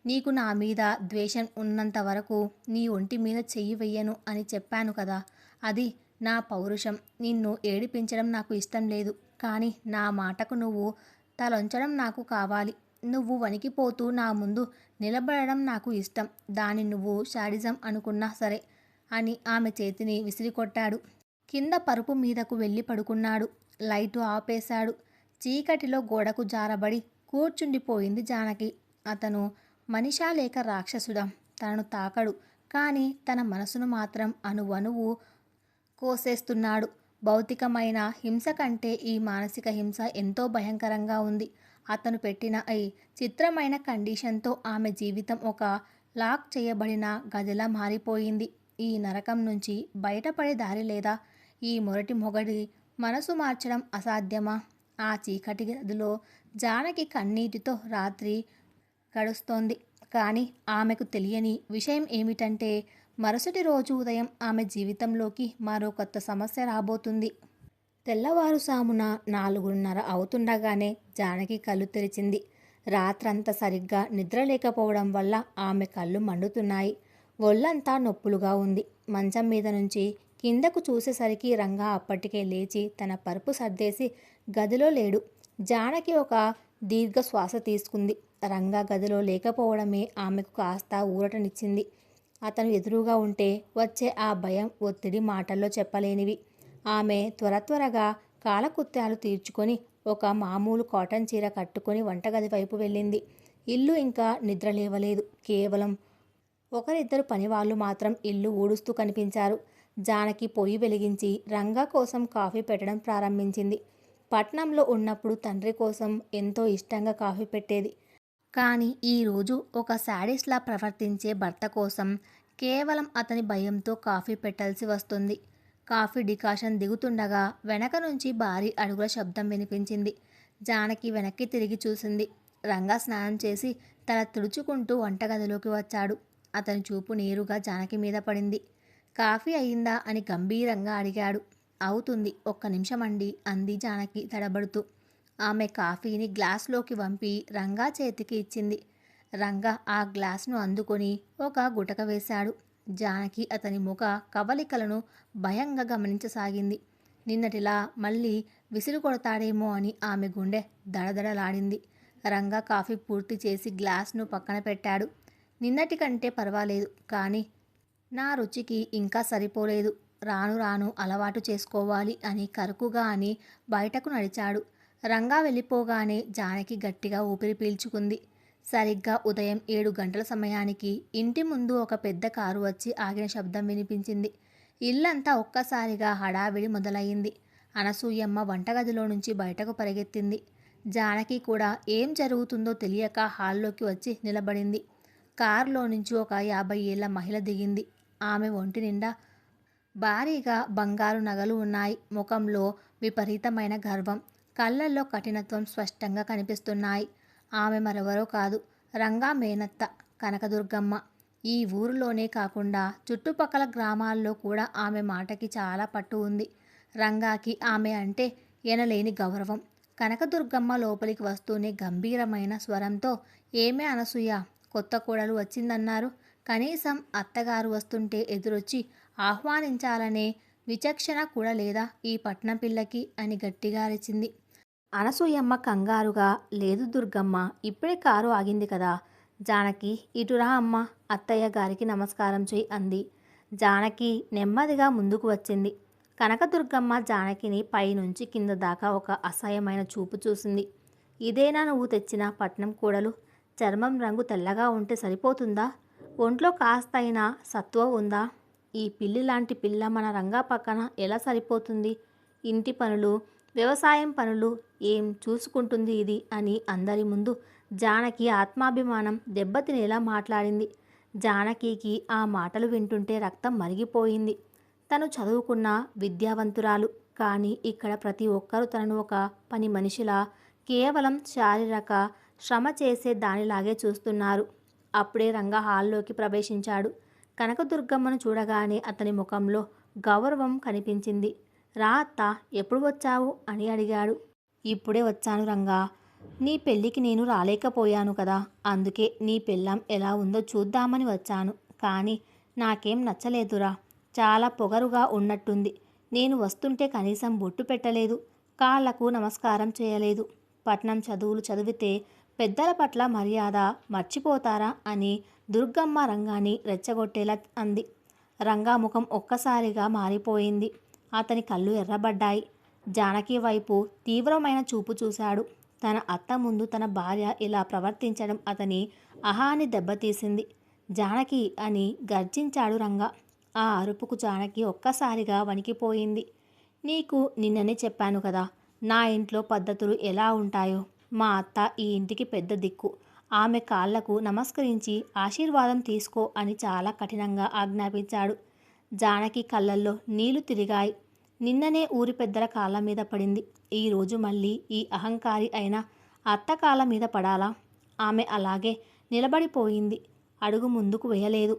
నీకు నా మీద ద్వేషం ఉన్నంత వరకు నీ ఒంటి మీద చెయ్యి వెయ్యను అని చెప్పాను కదా. అది నా పౌరుషం. నిన్ను ఏడిపించడం నాకు ఇష్టం లేదు. కానీ నా మాటకు నువ్వు తలొంచడం నాకు కావాలి. నువ్వు వణికిపోతూ నా ముందు నిలబడడం నాకు ఇష్టం. దాన్ని నువ్వు శాడిజం అనుకున్నా సరే అని ఆమె చేతిని విసిరికొట్టాడు. కింద పరుపు మీదకు వెళ్ళి పడుకున్నాడు. లైటు ఆపేశాడు. చీకటిలో గోడకు జారబడి కూర్చుండిపోయింది జానకి. అతను మనిషా లేక రాక్షసుడా? తనను తాకడు, కానీ తన మనసును మాత్రం అణువణువు కోసేస్తున్నాడు. భౌతికమైన హింస కంటే ఈ మానసిక హింస ఎంతో భయంకరంగా ఉంది. అతను పెట్టిన ఈ చిత్రమైన కండిషన్తో ఆమె జీవితం ఒక లాక్ చేయబడిన గదిలా మారిపోయింది. ఈ నరకం నుంచి బయటపడే దారి లేదా? ఈ మొరటి మొగడి మనసు మార్చడం అసాధ్యమా? ఆ చీకటి గదిలో జానకి కన్నీటితో రాత్రి గడుస్తోంది. కానీ ఆమెకు తెలియని విషయం ఏమిటంటే మరుసటి రోజు ఉదయం ఆమె జీవితంలోకి మరో కొత్త సమస్య రాబోతుంది. తెల్లవారుసామున 4:30 అవుతుండగానే జానకి కళ్ళు తెరిచింది. రాత్రంతా సరిగ్గా నిద్ర లేకపోవడం వల్ల ఆమె కళ్ళు మండుతున్నాయి. ఒళ్ళంతా నొప్పులుగా ఉంది. మంచం మీద నుంచి కిందకు చూసేసరికి రంగా అప్పటికే లేచి తన పరుపు సర్దేసి గదిలో లేడు. జానకి ఒక దీర్ఘ శ్వాస తీసుకుంది. రంగా గదిలో లేకపోవడమే ఆమెకు కాస్త ఊరటనిచ్చింది. అతను ఎదురుగా ఉంటే వచ్చే ఆ భయం, ఒత్తిడి మాటల్లో చెప్పలేనివి. ఆమె త్వరగా కాలకృత్యాలు తీర్చుకొని ఒక మామూలు కాటన్ చీర కట్టుకొని వంటగది వైపు వెళ్ళింది. ఇల్లు ఇంకా నిద్ర లేవలేదు. కేవలం ఒకరిద్దరు పనివాళ్ళు మాత్రం ఇల్లు ఊడుస్తూ కనిపించారు. జానకి పొయ్యి వెలిగించి రంగా కోసం కాఫీ పెట్టడం ప్రారంభించింది. పట్నంలో ఉన్నప్పుడు తండ్రి కోసం ఎంతో ఇష్టంగా కాఫీ పెట్టేది. కానీ ఈరోజు ఒక శాడిస్ట్లా ప్రవర్తించే భర్త కోసం కేవలం అతని భయంతో కాఫీ పెట్టాల్సి వస్తుంది. కాఫీ డికాషన్ దిగుతుండగా వెనక నుంచి భారీ అడుగుల శబ్దం వినిపించింది. జానకి వెనక్కి తిరిగి చూసింది. రంగా స్నానం చేసి తల తుడుచుకుంటూ వంటగదిలోకి వచ్చాడు. అతని చూపు నేరుగా జానకి మీద పడింది. కాఫీ అయిందా అని గంభీరంగా అడిగాడు. అవుతుంది, ఒక్క నిమిషం అండి అంది జానకి తడబడుతూ. ఆమె కాఫీని గ్లాస్లోకి వంపి రంగా చేతికి ఇచ్చింది. రంగా ఆ గ్లాస్ను అందుకొని ఒక గుటక వేశాడు. జానకి అతని ముఖ కవలికలను భయంగా గమనించసాగింది. నిన్నటిలా మళ్ళీ విసిరు కొడతాడేమో అని ఆమె గుండె దడదడలాడింది. రంగా కాఫీ పూర్తి చేసి గ్లాస్ను పక్కన పెట్టాడు. నిన్నటి కంటే పర్వాలేదు, కానీ నా రుచికి ఇంకా సరిపోలేదు. రాను రాను అలవాటు చేసుకోవాలి అని కరుకుగా అని బయటకు నడిచాడు. రంగా వెళ్ళిపోగానే జానకి గట్టిగా ఊపిరి పీల్చుకుంది. సరిగ్గా ఉదయం 7 గంటల సమయానికి ఇంటి ముందు ఒక పెద్ద కారు వచ్చి ఆగిన శబ్దం వినిపించింది. ఇల్లంతా ఒక్కసారిగా హడావిడి మొదలయ్యింది. అనసూయమ్మ వంటగదిలో నుంచి బయటకు పరిగెత్తింది. జానకి కూడా ఏం జరుగుతుందో తెలియక హాల్లోకి వచ్చి నిలబడింది. కారులో నుంచి ఒక 50 ఏళ్ల మహిళ దిగింది. ఆమె ఒంటి నిండా భారీగా బంగారు నగలు ఉన్నాయి. ముఖంలో విపరీతమైన గర్వం, కళ్ళల్లో కఠినత్వం స్పష్టంగా కనిపిస్తున్నాయి. ఆమె మరెవరో కాదు, రంగా మేనత్త కనకదుర్గమ్మ. ఈ ఊరిలోనే కాకుండా చుట్టుపక్కల గ్రామాల్లో కూడా ఆమె మాటకి చాలా పట్టు ఉంది. రంగాకి ఆమె అంటే ఎనలేని గౌరవం. కనకదుర్గమ్మ లోపలికి వస్తూనే గంభీరమైన స్వరంతో, ఏమే అనసూయ, కొత్త కోడలు వచ్చిందన్నారు. కనీసం అత్తగారు వస్తుంటే ఎదురొచ్చి ఆహ్వానించాలనే విచక్షణ కూడా లేదా ఈ పట్నం పిల్లకి అని గట్టిగా అరిచింది. అనసూయమ్మ కంగారుగా, లేదు దుర్గమ్మ, ఇప్పుడే కారు ఆగింది కదా. జానకి, ఇటురా అమ్మ, అత్తయ్య గారికి నమస్కారం చెయ్యి అంది. జానకి నెమ్మదిగా ముందుకు వచ్చింది. కనకదుర్గమ్మ జానకిని పైనుంచి కింద దాకా ఒక అసహ్యమైన చూపు చూసింది. ఇదేనా నువ్వు తెచ్చిన పట్నం కూడలు? చర్మం రంగు తెల్లగా ఉంటే సరిపోతుందా? ఒంట్లో కాస్తైనా సత్వ ఉందా? ఈ పిల్లి లాంటి పిల్ల మన రంగా పక్కన ఎలా సరిపోతుంది? ఇంటి పనులు, వ్యవసాయం పనులు ఏం చూసుకుంటుంది ఇది అని అందరి ముందు జానకి ఆత్మాభిమానం దెబ్బతినేలా మాట్లాడింది. జానకికి ఆ మాటలు వింటుంటే రక్తం మరిగిపోయింది. తను చదువుకున్న విద్యావంతురాలు, కానీ ఇక్కడ ప్రతి ఒక్కరూ తనను ఒక పని మనిషిలా, కేవలం శారీరక శ్రమ చేసే దానిలాగే చూస్తున్నారు. అప్పుడే రంగా హాల్లోకి ప్రవేశించాడు. కనకదుర్గమ్మను చూడగానే అతని ముఖంలో గౌరవం కనిపించింది. రా అత్త, ఎప్పుడు వచ్చావు అని అడిగాడు. ఇప్పుడే వచ్చాను రంగా. నీ పెళ్ళికి నేను రాలేకపోయాను కదా, అందుకే నీ పెళ్ళాం ఎలా ఉందో చూద్దామని వచ్చాను. కానీ నాకేం నచ్చలేదురా. చాలా పొగరుగా ఉన్నట్టుంది. నేను వస్తుంటే కనీసం బొట్టు పెట్టలేదు, కాళ్లకు నమస్కారం చేయలేదు. పట్నం చదువులు చదివితే పెద్దల పట్ల మర్యాద మర్చిపోతారా అని దుర్గమ్మ రంగాన్ని రెచ్చగొట్టేలా అంది. రంగా ముఖం ఒక్కసారిగా మారిపోయింది. అతని కళ్ళు ఎర్రబడ్డాయి. జానకి వైపు తీవ్రమైన చూపు చూశాడు. తన అత్త ముందు తన భార్య ఇలా ప్రవర్తించడం అతని అహాన్ని దెబ్బతీసింది. జానకి అని గర్జించాడు రంగా. ఆ అరుపుకు జానకి ఒక్కసారిగా వణికిపోయింది. నీకు నిన్ననే చెప్పాను కదా, నా ఇంట్లో పద్ధతులు ఎలా ఉంటాయో. మా అత్త ఈ ఇంటికి పెద్ద దిక్కు. ఆమె కాళ్లకు నమస్కరించి ఆశీర్వాదం తీసుకో అని చాలా కఠినంగా ఆజ్ఞాపించాడు. జానకి కళ్ళల్లో నీళ్లు తిరిగాయి. నిన్ననే ఊరి పెద్దల కాళ్ళ మీద పడింది. ఈరోజు మళ్ళీ ఈ అహంకారి అయిన అత్త కాళ్ళ మీద పడాలా? ఆమె అలాగే నిలబడిపోయింది. అడుగు ముందుకు వేయలేదు.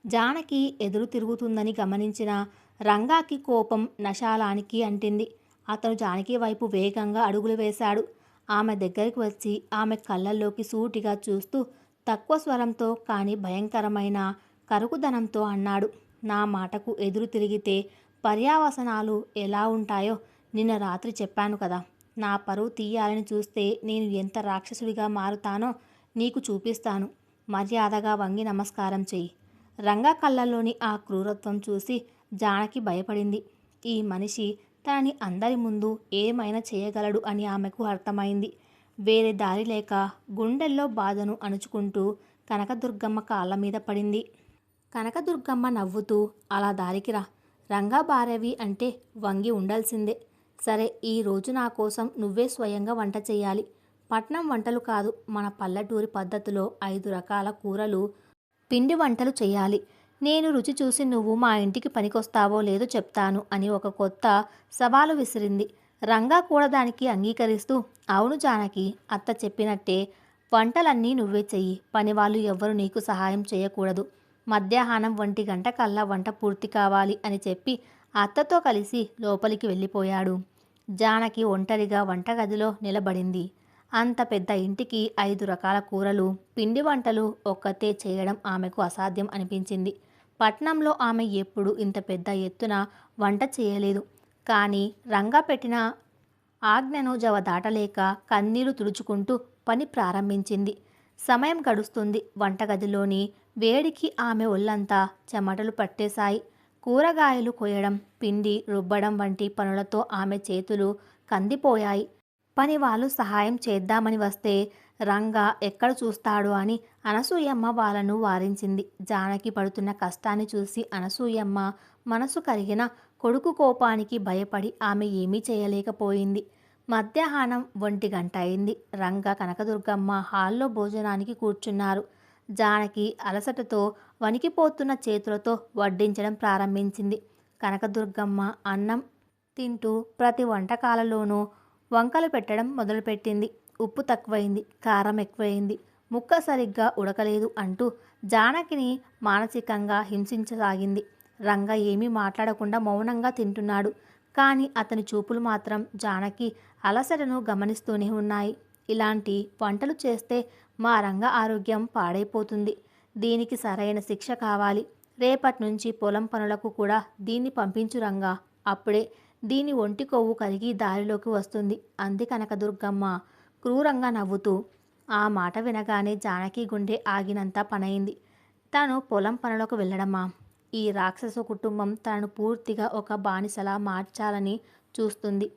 జానకి ఎదురు తిరుగుతుందని గమనించిన రంగాకి కోపం నశాలానికి అంటింది. అతను జానకి వైపు వేగంగా అడుగులు వేశాడు. ఆమె దగ్గరికి వచ్చి ఆమె కళ్ళల్లోకి సూటిగా చూస్తూ తక్కువ స్వరంతో కానీ భయంకరమైన కరుకుదనంతో అన్నాడు. నా మాటకు ఎదురు తిరిగితే పర్యావసనాలు ఎలా ఉంటాయో నిన్న రాత్రి చెప్పాను కదా. నా పరువు తీయాలని చూస్తే నేను ఎంత రాక్షసుడిగా మారుతానో నీకు చూపిస్తాను. మర్యాదగా వంగి నమస్కారం చెయ్యి. రంగా కళ్ళల్లోని ఆ క్రూరత్వం చూసి జానకి భయపడింది. ఈ మనిషి తనని అందరి ముందు ఏమైనా చేయగలడు అని ఆమెకు అర్థమైంది. వేరే దారి లేక గుండెల్లో బాధను అణుచుకుంటూ కనకదుర్గమ్మ కాళ్ళ మీద పడింది. కనకదుర్గమ్మ నవ్వుతూ, అలా దారికి రా. రంగా భార్యవి అంటే వంగి ఉండాల్సిందే. సరే, ఈరోజు నా కోసం నువ్వే స్వయంగా వంట చేయాలి. పట్నం వంటలు కాదు, మన పల్లెటూరి పద్ధతిలో 5 రకాల కూరలు, పిండి వంటలు చేయాలి. నేను రుచి చూసి నువ్వు మా ఇంటికి పనికొస్తావో లేదో చెప్తాను అని ఒక కొత్త సవాలు విసిరింది. రంగా కూడా దానికి అంగీకరిస్తూ, అవును జానకి, అత్త చెప్పినట్టే వంటలన్నీ నువ్వే చెయ్యి. పనివాళ్ళు ఎవ్వరూ నీకు సహాయం చేయకూడదు. మధ్యాహ్నం 1 గంట కల్లా వంట పూర్తి కావాలి అని చెప్పి అత్తతో కలిసి లోపలికి వెళ్ళిపోయాడు. జానకి ఒంటరిగా వంటగదిలో నిలబడింది. అంత పెద్ద ఇంటికి 5 రకాల కూరలు, పిండి వంటలు ఒక్కతే చేయడం ఆమెకు అసాధ్యం అనిపించింది. పట్నంలో ఆమె ఎప్పుడు ఇంత పెద్ద ఎత్తున వంట చేయలేదు. కానీ రంగా పెట్టిన ఆజ్ఞను జవదాటలేక కన్నీళ్లు తుడుచుకుంటూ పని ప్రారంభించింది. సమయం గడుస్తుంది. వంటగదిలోని వేడికి ఆమె ఒళ్ళంతా చెమటలు పట్టేశాయి. కూరగాయలు కొయ్యడం, పిండి రుబ్బడం వంటి పనులతో ఆమె చేతులు కందిపోయాయి. పనివాళ్ళు సహాయం చేద్దామని వస్తే రంగా ఎక్కడ చూస్తాడు అని అనసూయమ్మ వాళ్ళను వారించింది. జానకి పడుతున్న కష్టాన్ని చూసి అనసూయమ్మ మనసు కరిగిన కొడుకు కోపానికి భయపడి ఆమె ఏమీ చేయలేకపోయింది. మధ్యాహ్నం 1 గంట అయింది. రంగా కనకదుర్గమ్మ హాల్లో భోజనానికి కూర్చున్నారు. జానకి అలసటతో వణికిపోతున్న చేతులతో వడ్డించడం ప్రారంభించింది. కనకదుర్గమ్మ అన్నం తింటూ ప్రతి వంటకాలలోనూ వంకలు పెట్టడం మొదలుపెట్టింది. ఉప్పు తక్కువైంది, కారం ఎక్కువైంది, ముక్క సరిగ్గా ఉడకలేదు అంటూ జానకిని మానసికంగా హింసించసాగింది. రంగ ఏమీ మాట్లాడకుండా మౌనంగా తింటున్నాడు. కానీ అతని చూపులు మాత్రం జానకి అలసటను గమనిస్తూనే ఉన్నాయి. ఇలాంటి వంటలు చేస్తే మా రంగ ఆరోగ్యం పాడైపోతుంది. దీనికి సరైన శిక్ష కావాలి. రేపటి నుంచి పొలం పనులకు కూడా దీన్ని పంపించు రంగా. అప్పుడే దీని ఒంటి కొవ్వు కరిగి దారిలోకి వస్తుంది అంది కనకదుర్గమ్మ క్రూరంగా నవ్వుతూ. ఆ మాట వినగానే జానకి గుండె ఆగినంత పనైంది. తను పొలం పనులకు వెళ్ళడమా? ఈ రాక్షస కుటుంబం తనను పూర్తిగా ఒక బానిసలా మార్చాలని చూస్తుంది.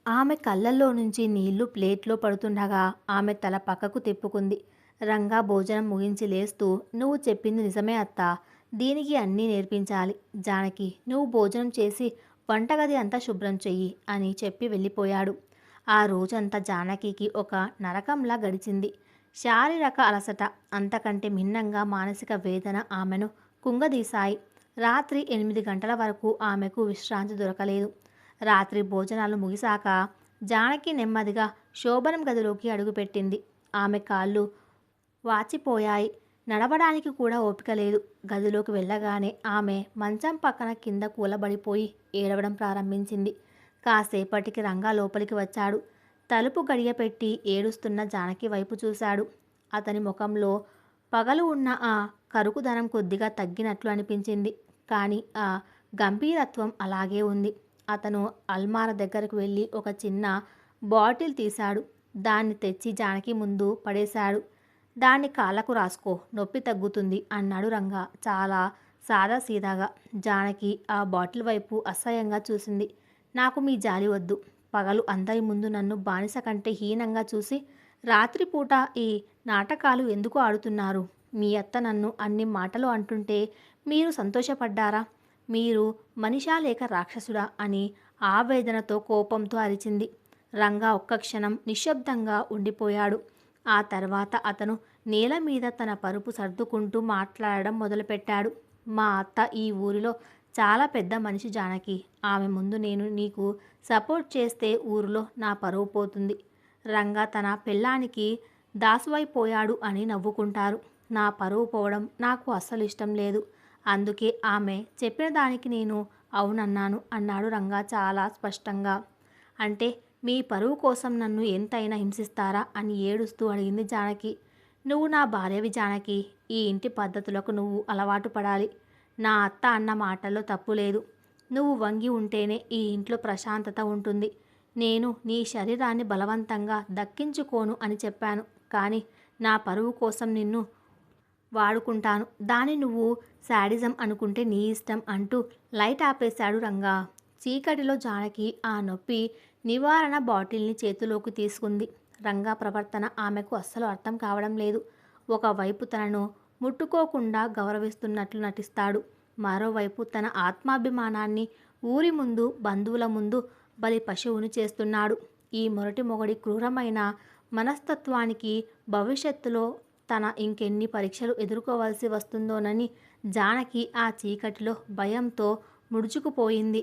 ఆమె కళ్ళల్లో నుంచి నీళ్లు ప్లేట్లో పడుతుండగా ఆమె తల పక్కకు తిప్పుకుంది. రంగా భోజనం ముగించి లేస్తూ, నువ్వు చెప్పింది నిజమే అత్తా, దీనికి అన్నీ నేర్పించాలి. జానకి, నువ్వు భోజనం చేసి వంటగది అంతా శుభ్రం చెయ్యి అని చెప్పి వెళ్ళిపోయాడు. ఆ రోజంతా జానకికి ఒక నరకంలా గడిచింది. శారీరక అలసట, అంతకంటే భిన్నంగా మానసిక వేదన ఆమెను కుంగదీశాయి. రాత్రి 8 గంటల వరకు ఆమెకు విశ్రాంతి దొరకలేదు. రాత్రి భోజనాలు ముగిశాక జానకి నెమ్మదిగా శోభనం గదిలోకి అడుగుపెట్టింది. ఆమె కాళ్ళు వాచిపోయాయి. నడవడానికి కూడా ఓపిక లేదు. గదిలోకి వెళ్ళగానే ఆమె మంచం పక్కన కింద కూలబడిపోయి ఏడవడం ప్రారంభించింది. కాసేపటికి రంగా లోపలికి వచ్చాడు. తలుపు గడియ పెట్టి ఏడుస్తున్న జానకి వైపు చూశాడు. అతని ముఖంలో పగలు ఉన్న ఆ కరుకుదనం కొద్దిగా తగ్గినట్లు అనిపించింది. కానీ ఆ గంభీరత్వం అలాగే ఉంది. అతను అల్మార దగ్గరకు వెళ్ళి ఒక చిన్న బాటిల్ తీశాడు. దాన్ని తెచ్చి జానకి ముందు పడేశాడు. దాన్ని కాళ్ళకు రాసుకో, నొప్పి తగ్గుతుంది అన్నాడు రంగా చాలా సాదాసీదాగా. జానకి ఆ బాటిల్ వైపు అసహ్యంగా చూసింది. నాకు మీ జాలి వద్దు. పగలు అందరి ముందు నన్ను బానిస కంటే హీనంగా చూసి రాత్రిపూట ఈ నాటకాలు ఎందుకు ఆడుతున్నారు? మీ అత్త నన్ను అన్ని మాటలు అంటుంటే మీరు సంతోషపడ్డారా? మీరు మనిషా లేక రాక్షసుడా అని ఆవేదనతో కోపంతో అరిచింది. రంగా ఒక్క క్షణం నిశ్శబ్దంగా ఉండిపోయాడు. ఆ తర్వాత అతను నేల మీద తన పరుపు సర్దుకుంటూ మాట్లాడడం మొదలుపెట్టాడు. మా అత్త ఈ ఊరిలో చాలా పెద్ద మనిషి జానకి. ఆమె ముందు నేను నీకు సపోర్ట్ చేస్తే ఊరిలో నా పరువు పోతుంది. రంగా తన పెళ్ళానికి దాసువైపోయాడు అని నవ్వుకుంటారు. నా పరువు పోవడం నాకు అస్సలు ఇష్టం లేదు. అందుకే ఆమె చెప్పిన దానికి నేను అవునన్నాను అన్నాడు రంగా చాలా స్పష్టంగా. అంటే మీ పరువు కోసం నన్ను ఎంతైనా హింసిస్తారా అని ఏడుస్తూ అడిగింది జానకి. నువ్వు నా భార్యవి జానకి. ఈ ఇంటి పద్ధతులకు నువ్వు అలవాటు పడాలి. నా అత్త అన్న మాటల్లో తప్పు లేదు. నువ్వు వంగి ఉంటేనే ఈ ఇంట్లో ప్రశాంతత ఉంటుంది. నేను నీ శరీరాన్ని బలవంతంగా దక్కించుకోను అని చెప్పాను. కానీ నా పరువు కోసం నిన్ను వాడుకుంటాను. దాన్ని నువ్వు శాడిజం అనుకుంటే నీ ఇష్టం అంటూ లైట్ ఆపేశాడు రంగా. చీకటిలో జానకి ఆ నొప్పి నివారణ బాటిల్ని చేతిలోకి తీసుకుంది. రంగా ప్రవర్తన ఆమెకు అస్సలు అర్థం కావడం లేదు. ఒకవైపు తనను ముట్టుకోకుండా గౌరవిస్తున్నట్లు నటిస్తాడు. మరోవైపు తన ఆత్మాభిమానాన్ని ఊరి ముందు బంధువుల ముందు బలి పశువును చేస్తున్నాడు. ఈ మొరటి మొగడి క్రూరమైన మనస్తత్వానికి భవిష్యత్తులో తన ఇంకెన్ని పరీక్షలు ఎదుర్కోవాల్సి వస్తుందోనని జానకి ఆ చీకటిలో భయంతో ముడుచుకుపోయింది.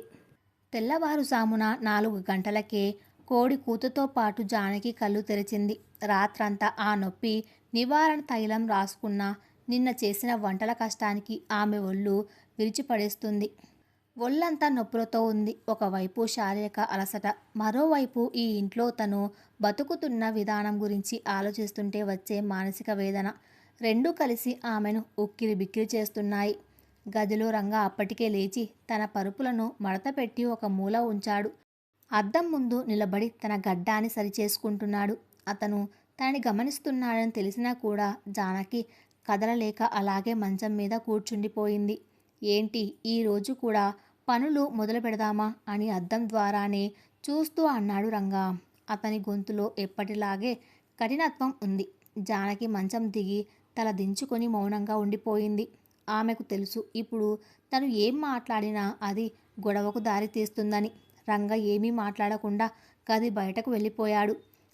తెల్లవారుజామున 4 గంటలకే కోడి కూతతో పాటు జానకి కళ్ళు తెరిచింది. రాత్రంతా ఆ నొప్పి నివారణ తైలం రాసుకున్న నిన్న చేసిన వంటల కష్టానికి ఆమె ఒళ్ళు విరిచిపడేస్తుంది. ఒళ్ళంతా నొప్పులతో ఉంది. ఒకవైపు శారీరక అలసట, మరోవైపు ఈ ఇంట్లో తను బతుకుతున్న విధానం గురించి ఆలోచిస్తుంటే వచ్చే మానసిక వేదన. రెండూ కలిసి ఆమెను ఉక్కిరి బిక్కిరి చేస్తున్నాయి. గదిలో రంగా అప్పటికే లేచి తన పరుపులను మడతపెట్టి ఒక మూల ఉంచాడు. అద్దం ముందు నిలబడి తన గడ్డాన్ని సరిచేసుకుంటున్నాడు. అతను తనని గమనిస్తున్నాడని తెలిసినా కూడా జానకి కదలలేక అలాగే మంచం మీద కూర్చుండిపోయింది. ఏంటి ఈరోజు కూడా పనులు మొదలు పెడదామా అని అద్దం ద్వారానే చూస్తూ అన్నాడు రంగా. అతని గొంతులో ఎప్పటిలాగే కఠినత్వం ఉంది. జానకి మంచం దిగి తల దించుకొని మౌనంగా ఉండిపోయింది. ఆమెకు తెలుసు ఇప్పుడు తను ఏం మాట్లాడినా అది గొడవకు దారి తీస్తుందని. రంగ ఏమీ మాట్లాడకుండా గది బయటకు వెళ్ళిపోయాడు.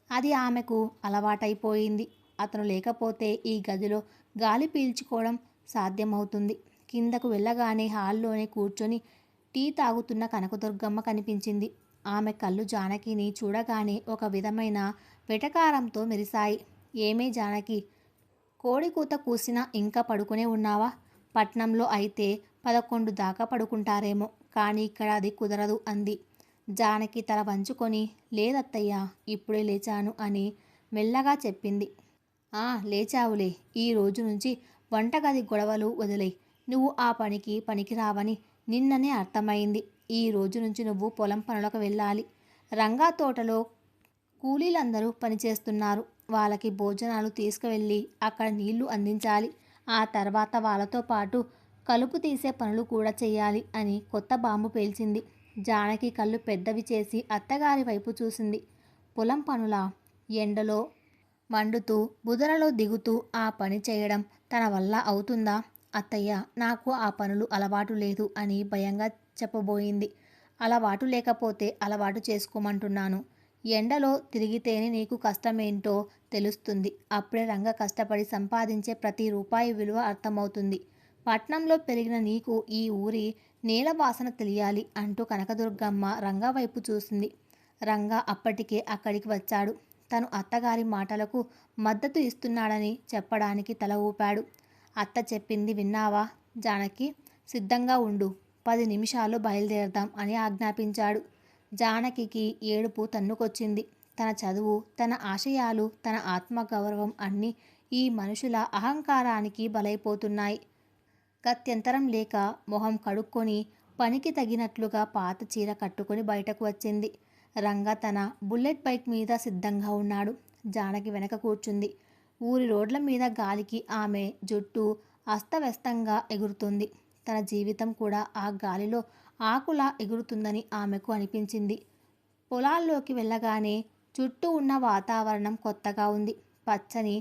అది ఆమెకు అలవాటైపోయింది. అతను లేకపోతే ఈ గదిలో గాలి పీల్చుకోవడం సాధ్యమవుతుంది. కిందకు వెళ్ళగానే హాల్లోనే కూర్చొని టీ తాగుతున్న కనకదుర్గమ్మ కనిపించింది. ఆమె కళ్ళు జానకిని చూడగానే ఒక విధమైన వెటకారంతో మెరిశాయి. ఏమే జానకి, కోడికూత కూసినా ఇంకా పడుకునే ఉన్నావా? పట్నంలో అయితే 11 దాకా పడుకుంటారేమో, కానీ ఇక్కడ అది కుదరదు అంది. జానకి తల వంచుకొని లేదత్తయ్యా, ఇప్పుడే లేచాను అని మెల్లగా చెప్పింది. లేచావులే. ఈ రోజు నుంచి వంటగది గొడవలు వదిలేయ్. నువ్వు ఆ పనికి పనికిరావని నిన్ననే అర్థమైంది. ఈ రోజు నుంచి నువ్వు పొలం పనులకు వెళ్ళాలి. రంగా తోటలో కూలీలందరూ పనిచేస్తున్నారు. వాళ్ళకి భోజనాలు తీసుకువెళ్ళి అక్కడ నీళ్లు అందించాలి. ఆ తర్వాత వాళ్ళతో పాటు కలుపు తీసే పనులు కూడా చెయ్యాలి అని కొత్త బాంబు పేల్చింది. జానకి కళ్ళు పెద్దవి చేసి అత్తగారి వైపు చూసింది. పొలం పనులా? ఎండలో మండుతూ బుదరలో దిగుతూ ఆ పని చేయడం తన వల్ల అవుతుందా? అత్తయ్య, నాకు ఆ పనులు అలవాటు లేదు అని భయంగా చెప్పబోయింది. అలవాటు లేకపోతే అలవాటు చేసుకోమంటున్నాను. ఎండలో తిరిగితేనే నీకు కష్టమేంటో తెలుస్తుంది. అప్పుడే రంగ కష్టపడి సంపాదించే ప్రతి రూపాయి విలువ అర్థమవుతుంది. పట్నంలో పెరిగిన నీకు ఈ ఊరి నేల వాసన తెలియాలి అంటూ కనకదుర్గమ్మ రంగా వైపు చూసింది. రంగా అప్పటికే అక్కడికి వచ్చాడు. తను అత్తగారి మాటలకు మద్దతు ఇస్తున్నాడని చెప్పడానికి తల ఊపాడు. అత్త చెప్పింది విన్నావా జానకి? సిద్ధంగా ఉండు, 10 నిమిషాల్లో బయలుదేరదాం అని ఆజ్ఞాపించాడు. జానకికి ఏడుపు తన్నుకొచ్చింది. తన చదువు, తన ఆశయాలు, తన ఆత్మగౌరవం అన్నీ ఈ మనుషుల అహంకారానికి బలైపోతున్నాయి. గత్యంతరం లేక మొహం కడుక్కొని పనికి తగినట్లుగా పాత చీర కట్టుకొని బయటకు వచ్చింది. రంగ తన బుల్లెట్ బైక్ మీద సిద్ధంగా ఉన్నాడు. జానకి వెనక కూర్చుంది. ఊరి రోడ్ల మీద గాలికి ఆమె జుట్టు అస్తవ్యస్తంగా ఎగురుతుంది. తన జీవితం కూడా ఆ గాలిలో ఆకులా ఎగురుతుందని ఆమెకు అనిపించింది. పొలాల్లోకి వెళ్ళగానే చుట్టూ ఉన్న వాతావరణం కొత్తగా ఉంది. పచ్చని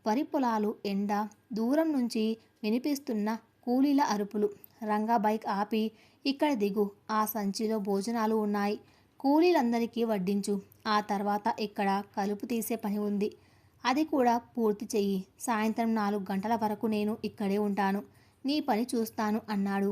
వరి పొలాలు, ఎండ, దూరం నుంచి వినిపిస్తున్న కూలీల అరుపులు. రంగా బైక్ ఆపి, ఇక్కడ దిగు, ఆ సంచిలో భోజనాలు ఉన్నాయి, కూలీలందరికీ వడ్డించు. ఆ తర్వాత ఇక్కడ కలుపు తీసే పని ఉంది, అది కూడా పూర్తి చెయ్యి. సాయంత్రం 4 గంటల వరకు నేను ఇక్కడే ఉంటాను, నీ పని చూస్తాను అన్నాడు.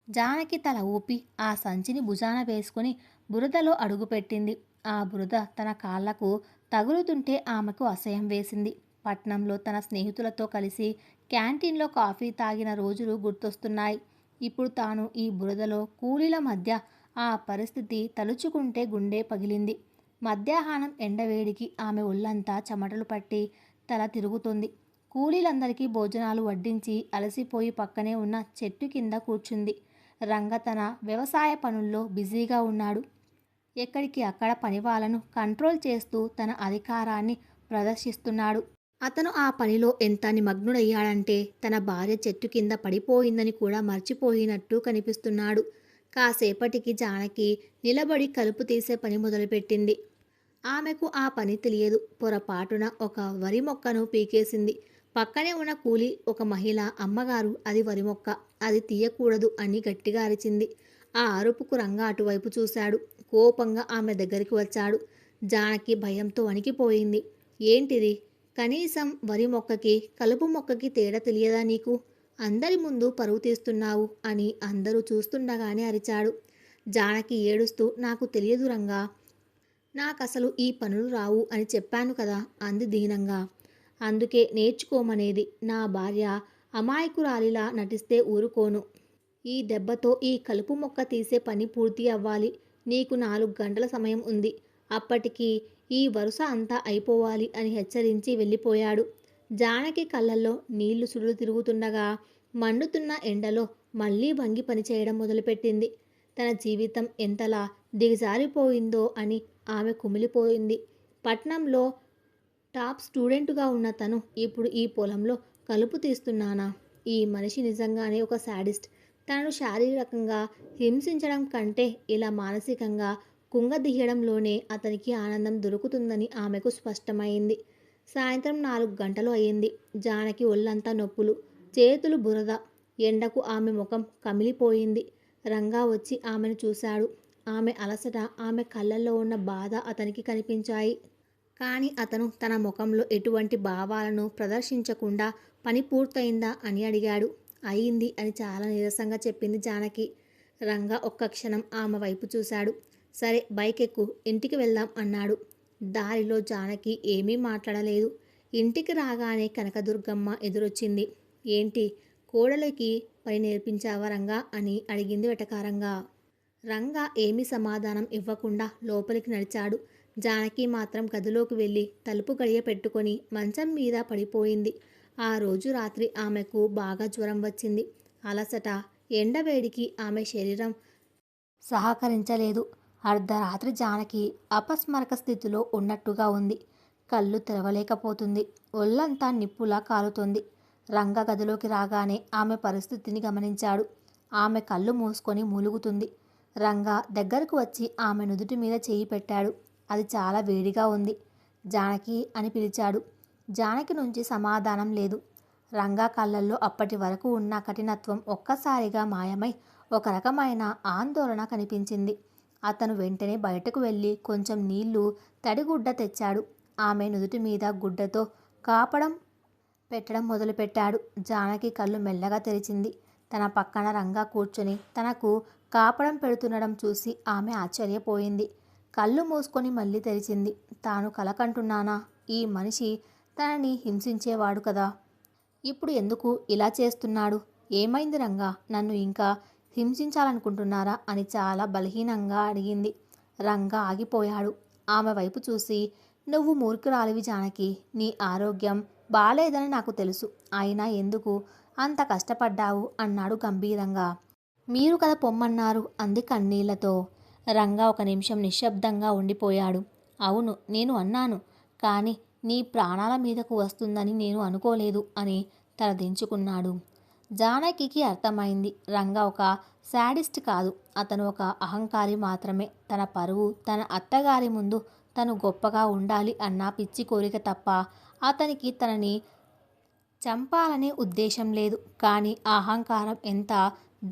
జానకి తల ఊపి ఆ సంచిని భుజాన వేసుకుని బురదలో అడుగుపెట్టింది. ఆ బురద తన కాళ్లకు తగులుతుంటే ఆమెకు అసహ్యం వేసింది. పట్నంలో తన స్నేహితులతో కలిసి క్యాంటీన్లో కాఫీ తాగిన రోజులు గుర్తొస్తున్నాయి. ఇప్పుడు తాను ఈ బురదలో కూలీల మధ్య, ఆ పరిస్థితి తలుచుకుంటే గుండె పగిలింది. మధ్యాహ్నం ఎండవేడికి ఆమె ఒళ్ళంతా చెమటలు పట్టి తల తిరుగుతుంది. కూలీలందరికీ భోజనాలు వడ్డించి అలసిపోయి పక్కనే ఉన్న చెట్టు కింద కూర్చుంది. రంగ తన వ్యవసాయ పనుల్లో బిజీగా ఉన్నాడు. ఎక్కడికి అక్కడ పనివాళ్లను కంట్రోల్ చేస్తూ తన అధికారాన్ని ప్రదర్శిస్తున్నాడు. అతను ఆ పనిలో ఎంత నిమగ్నుడయ్యాడంటే తన భార్య చెట్టు కింద పడిపోయిందని కూడా మర్చిపోయినట్టు కనిపిస్తున్నాడు. కాసేపటికి జానకి నిలబడి కలుపు తీసే పని మొదలుపెట్టింది. ఆమెకు ఆ పని తెలియదు. పొరపాటున ఒక వరి మొక్కను పీకేసింది. పక్కనే ఉన్న కూలి ఒక మహిళ, అమ్మగారు, అది వరి మొక్క, అది తీయకూడదు అని గట్టిగా అరిచింది. ఆ అరుపుకు రంగా అటువైపు చూశాడు. కోపంగా ఆమె దగ్గరికి వచ్చాడు. జానకి భయంతో వణికిపోయింది. ఏంటిది? కనీసం వరి మొక్కకి కలుపు మొక్కకి తేడా తెలియదా నీకు? అందరి ముందు పరువు తీస్తున్నావు అని అందరూ చూస్తుండగానే అరిచాడు. జానకి ఏడుస్తూ, నాకు తెలియదు రంగా, నాకసలు ఈ పనులు రావు అని చెప్పాను కదా అంది దీనంగా. అందుకే నేర్చుకోమనేది. నా భార్య అమాయకురాలిలా నటిస్తే ఊరుకోను. ఈ దెబ్బతో ఈ కలుపు మొక్క తీసే పని పూర్తి అవ్వాలి. నీకు 4 గంటల సమయం ఉంది. అప్పటికి ఈ వరుస అంతా అయిపోవాలి అని హెచ్చరించి వెళ్ళిపోయాడు. జానకి కళ్ళల్లో నీళ్లు సుడులు తిరుగుతుండగా మండుతున్న ఎండలో మళ్ళీ వంగి పనిచేయడం మొదలుపెట్టింది. తన జీవితం ఎంతలా దిగజారిపోయిందో అని ఆమె కుమిలిపోయింది. పట్నంలో టాప్ స్టూడెంటుగా ఉన్న తను ఇప్పుడు ఈ పొలంలో కలుపు తీస్తున్నానా? ఈ మనిషి నిజంగానే ఒక శాడిస్ట్. తనను శారీరకంగా హింసించడం కంటే ఇలా మానసికంగా కుంగదీయడంలోనే అతనికి ఆనందం దొరుకుతుందని ఆమెకు స్పష్టమైంది. సాయంత్రం 4 గంటలు అయింది. జానకి ఒళ్ళంతా నొప్పులు, చేతులు బురద, ఎండకు ఆమె ముఖం కమిలిపోయింది. రంగా వచ్చి ఆమెను చూశాడు. ఆమె అలసట, ఆమె కళ్ళల్లో ఉన్న బాధ అతనికి కనిపించాయి. కానీ అతను తన ముఖంలో ఎటువంటి భావాలను ప్రదర్శించకుండా పని పూర్తయిందా అని అడిగాడు. అయింది అని చాలా నీరసంగా చెప్పింది జానకి. రంగా ఒక్క క్షణం ఆమె వైపు చూశాడు. సరే, బైక్ ఎక్కు, ఇంటికి వెళ్దాం అన్నాడు. దారిలో జానకి ఏమీ మాట్లాడలేదు. ఇంటికి రాగానే కనకదుర్గమ్మ ఎదురొచ్చింది. ఏంటి, కోడలికి పని నేర్పించావా రంగా అని అడిగింది వెటకారంగా. రంగా ఏమీ సమాధానం ఇవ్వకుండా లోపలికి నడిచాడు. జానకి మాత్రం గదిలోకి వెళ్ళి తలుపు గడియ పెట్టుకొని మంచం మీద పడిపోయింది. ఆ రోజు రాత్రి ఆమెకు బాగా జ్వరం వచ్చింది. అలసట, ఎండవేడికి ఆమె శరీరం సహకరించలేదు. అర్ధరాత్రి జానకి అపస్మారక స్థితిలో ఉన్నట్టుగా ఉంది. కళ్ళు తెరవలేకపోతుంది. ఒళ్ళంతా నిప్పులా కాలుతోంది. రంగ గదిలోకి రాగానే ఆమె పరిస్థితిని గమనించాడు. ఆమె కళ్ళు మూసుకొని మూలుగుతుంది. రంగా దగ్గరకు వచ్చి ఆమె నుదుటి మీద చేయి పెట్టాడు. అది చాలా వేడిగా ఉంది. జానకి అని పిలిచాడు. జానకి నుంచి సమాధానం లేదు. రంగా కళ్ళల్లో అప్పటి వరకు ఉన్న కఠినత్వం ఒక్కసారిగా మాయమై ఒక రకమైన ఆందోళన కనిపించింది. అతను వెంటనే బయటకు వెళ్ళి కొంచెం నీళ్లు, తడిగుడ్డ తెచ్చాడు. ఆమె నుదుటి మీద గుడ్డతో కాపడం పెట్టడం మొదలుపెట్టాడు. జానకి కళ్ళు మెల్లగా తెరిచింది. తన పక్కన రంగా కూర్చొని తనకు కాపడం పెడుతుండడం చూసి ఆమె ఆశ్చర్యపోయింది. కళ్ళు మూసుకొని మళ్ళీ తెరిచింది. తాను కలకంటున్నానా? ఈ మనిషి తనని హింసించేవాడు కదా, ఇప్పుడు ఎందుకు ఇలా చేస్తున్నాడు? ఏమైంది రంగా, నన్ను ఇంకా హింసించాలనుకుంటున్నారా అని చాలా బలహీనంగా అడిగింది. రంగా ఆగిపోయాడు. ఆమె వైపు చూసి, నువ్వు మూర్ఖురాలివి జానకి, నీ ఆరోగ్యం బాలేదని నాకు తెలుసు, అయినా ఎందుకు అంత కష్టపడ్డావు అన్నాడు గంభీరంగా. మీరు కదా పొమ్మన్నారు అంది కన్నీళ్లతో. రంగా ఒక నిమిషం నిశ్శబ్దంగా ఉండిపోయాడు. అవును, నేను అన్నాను, కానీ నీ ప్రాణాల మీదకు వస్తుందని నేను అనుకోలేదు అని తలదించుకున్నాడు. జానకికి అర్థమైంది, రంగ ఒక శాడిస్ట్ కాదు, అతను ఒక అహంకారి మాత్రమే. తన పరువు, తన అత్తగారి ముందు తను గొప్పగా ఉండాలి అన్న పిచ్చి కోరిక తప్ప అతనికి తనని చంపాలనే ఉద్దేశం లేదు. కానీ ఆ అహంకారం ఎంత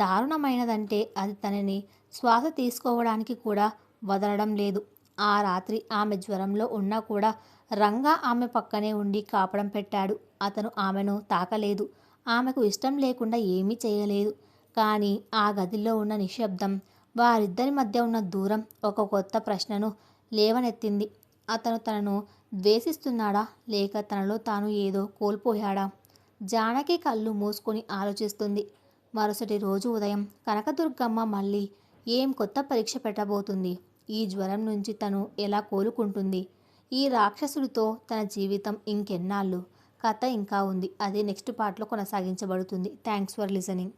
దారుణమైనదంటే అది తనని శ్వాస తీసుకోవడానికి కూడా వదలడం లేదు. ఆ రాత్రి ఆమె జ్వరంలో ఉన్నా కూడా రంగా ఆమె పక్కనే ఉండి కాపడం పెట్టాడు. అతను ఆమెను తాకలేదు, ఆమెకు ఇష్టం లేకుండా ఏమీ చేయలేదు. కానీ ఆ గదిలో ఉన్న నిశ్శబ్దం, వారిద్దరి మధ్య ఉన్న దూరం ఒక కొత్త ప్రశ్నను లేవనెత్తింది. అతను తనను ద్వేషిస్తున్నాడా, లేక తనలో తాను ఏదో కోల్పోయాడా? జానకి కళ్ళు మూసుకొని ఆలోచిస్తుంది. మరుసటి రోజు ఉదయం కనకదుర్గమ్మ మళ్ళీ ఏం కొత్త పరీక్ష పెట్టబోతుంది? ఈ జ్వరం నుంచి తను ఎలా కోలుకుంటుంది? ఈ రాక్షసుడితో తన జీవితం ఇంకెన్నాళ్ళు? కథ ఇంకా ఉంది, అది నెక్స్ట్ పార్ట్లో కొనసాగించబడుతుంది. Thanks for listening.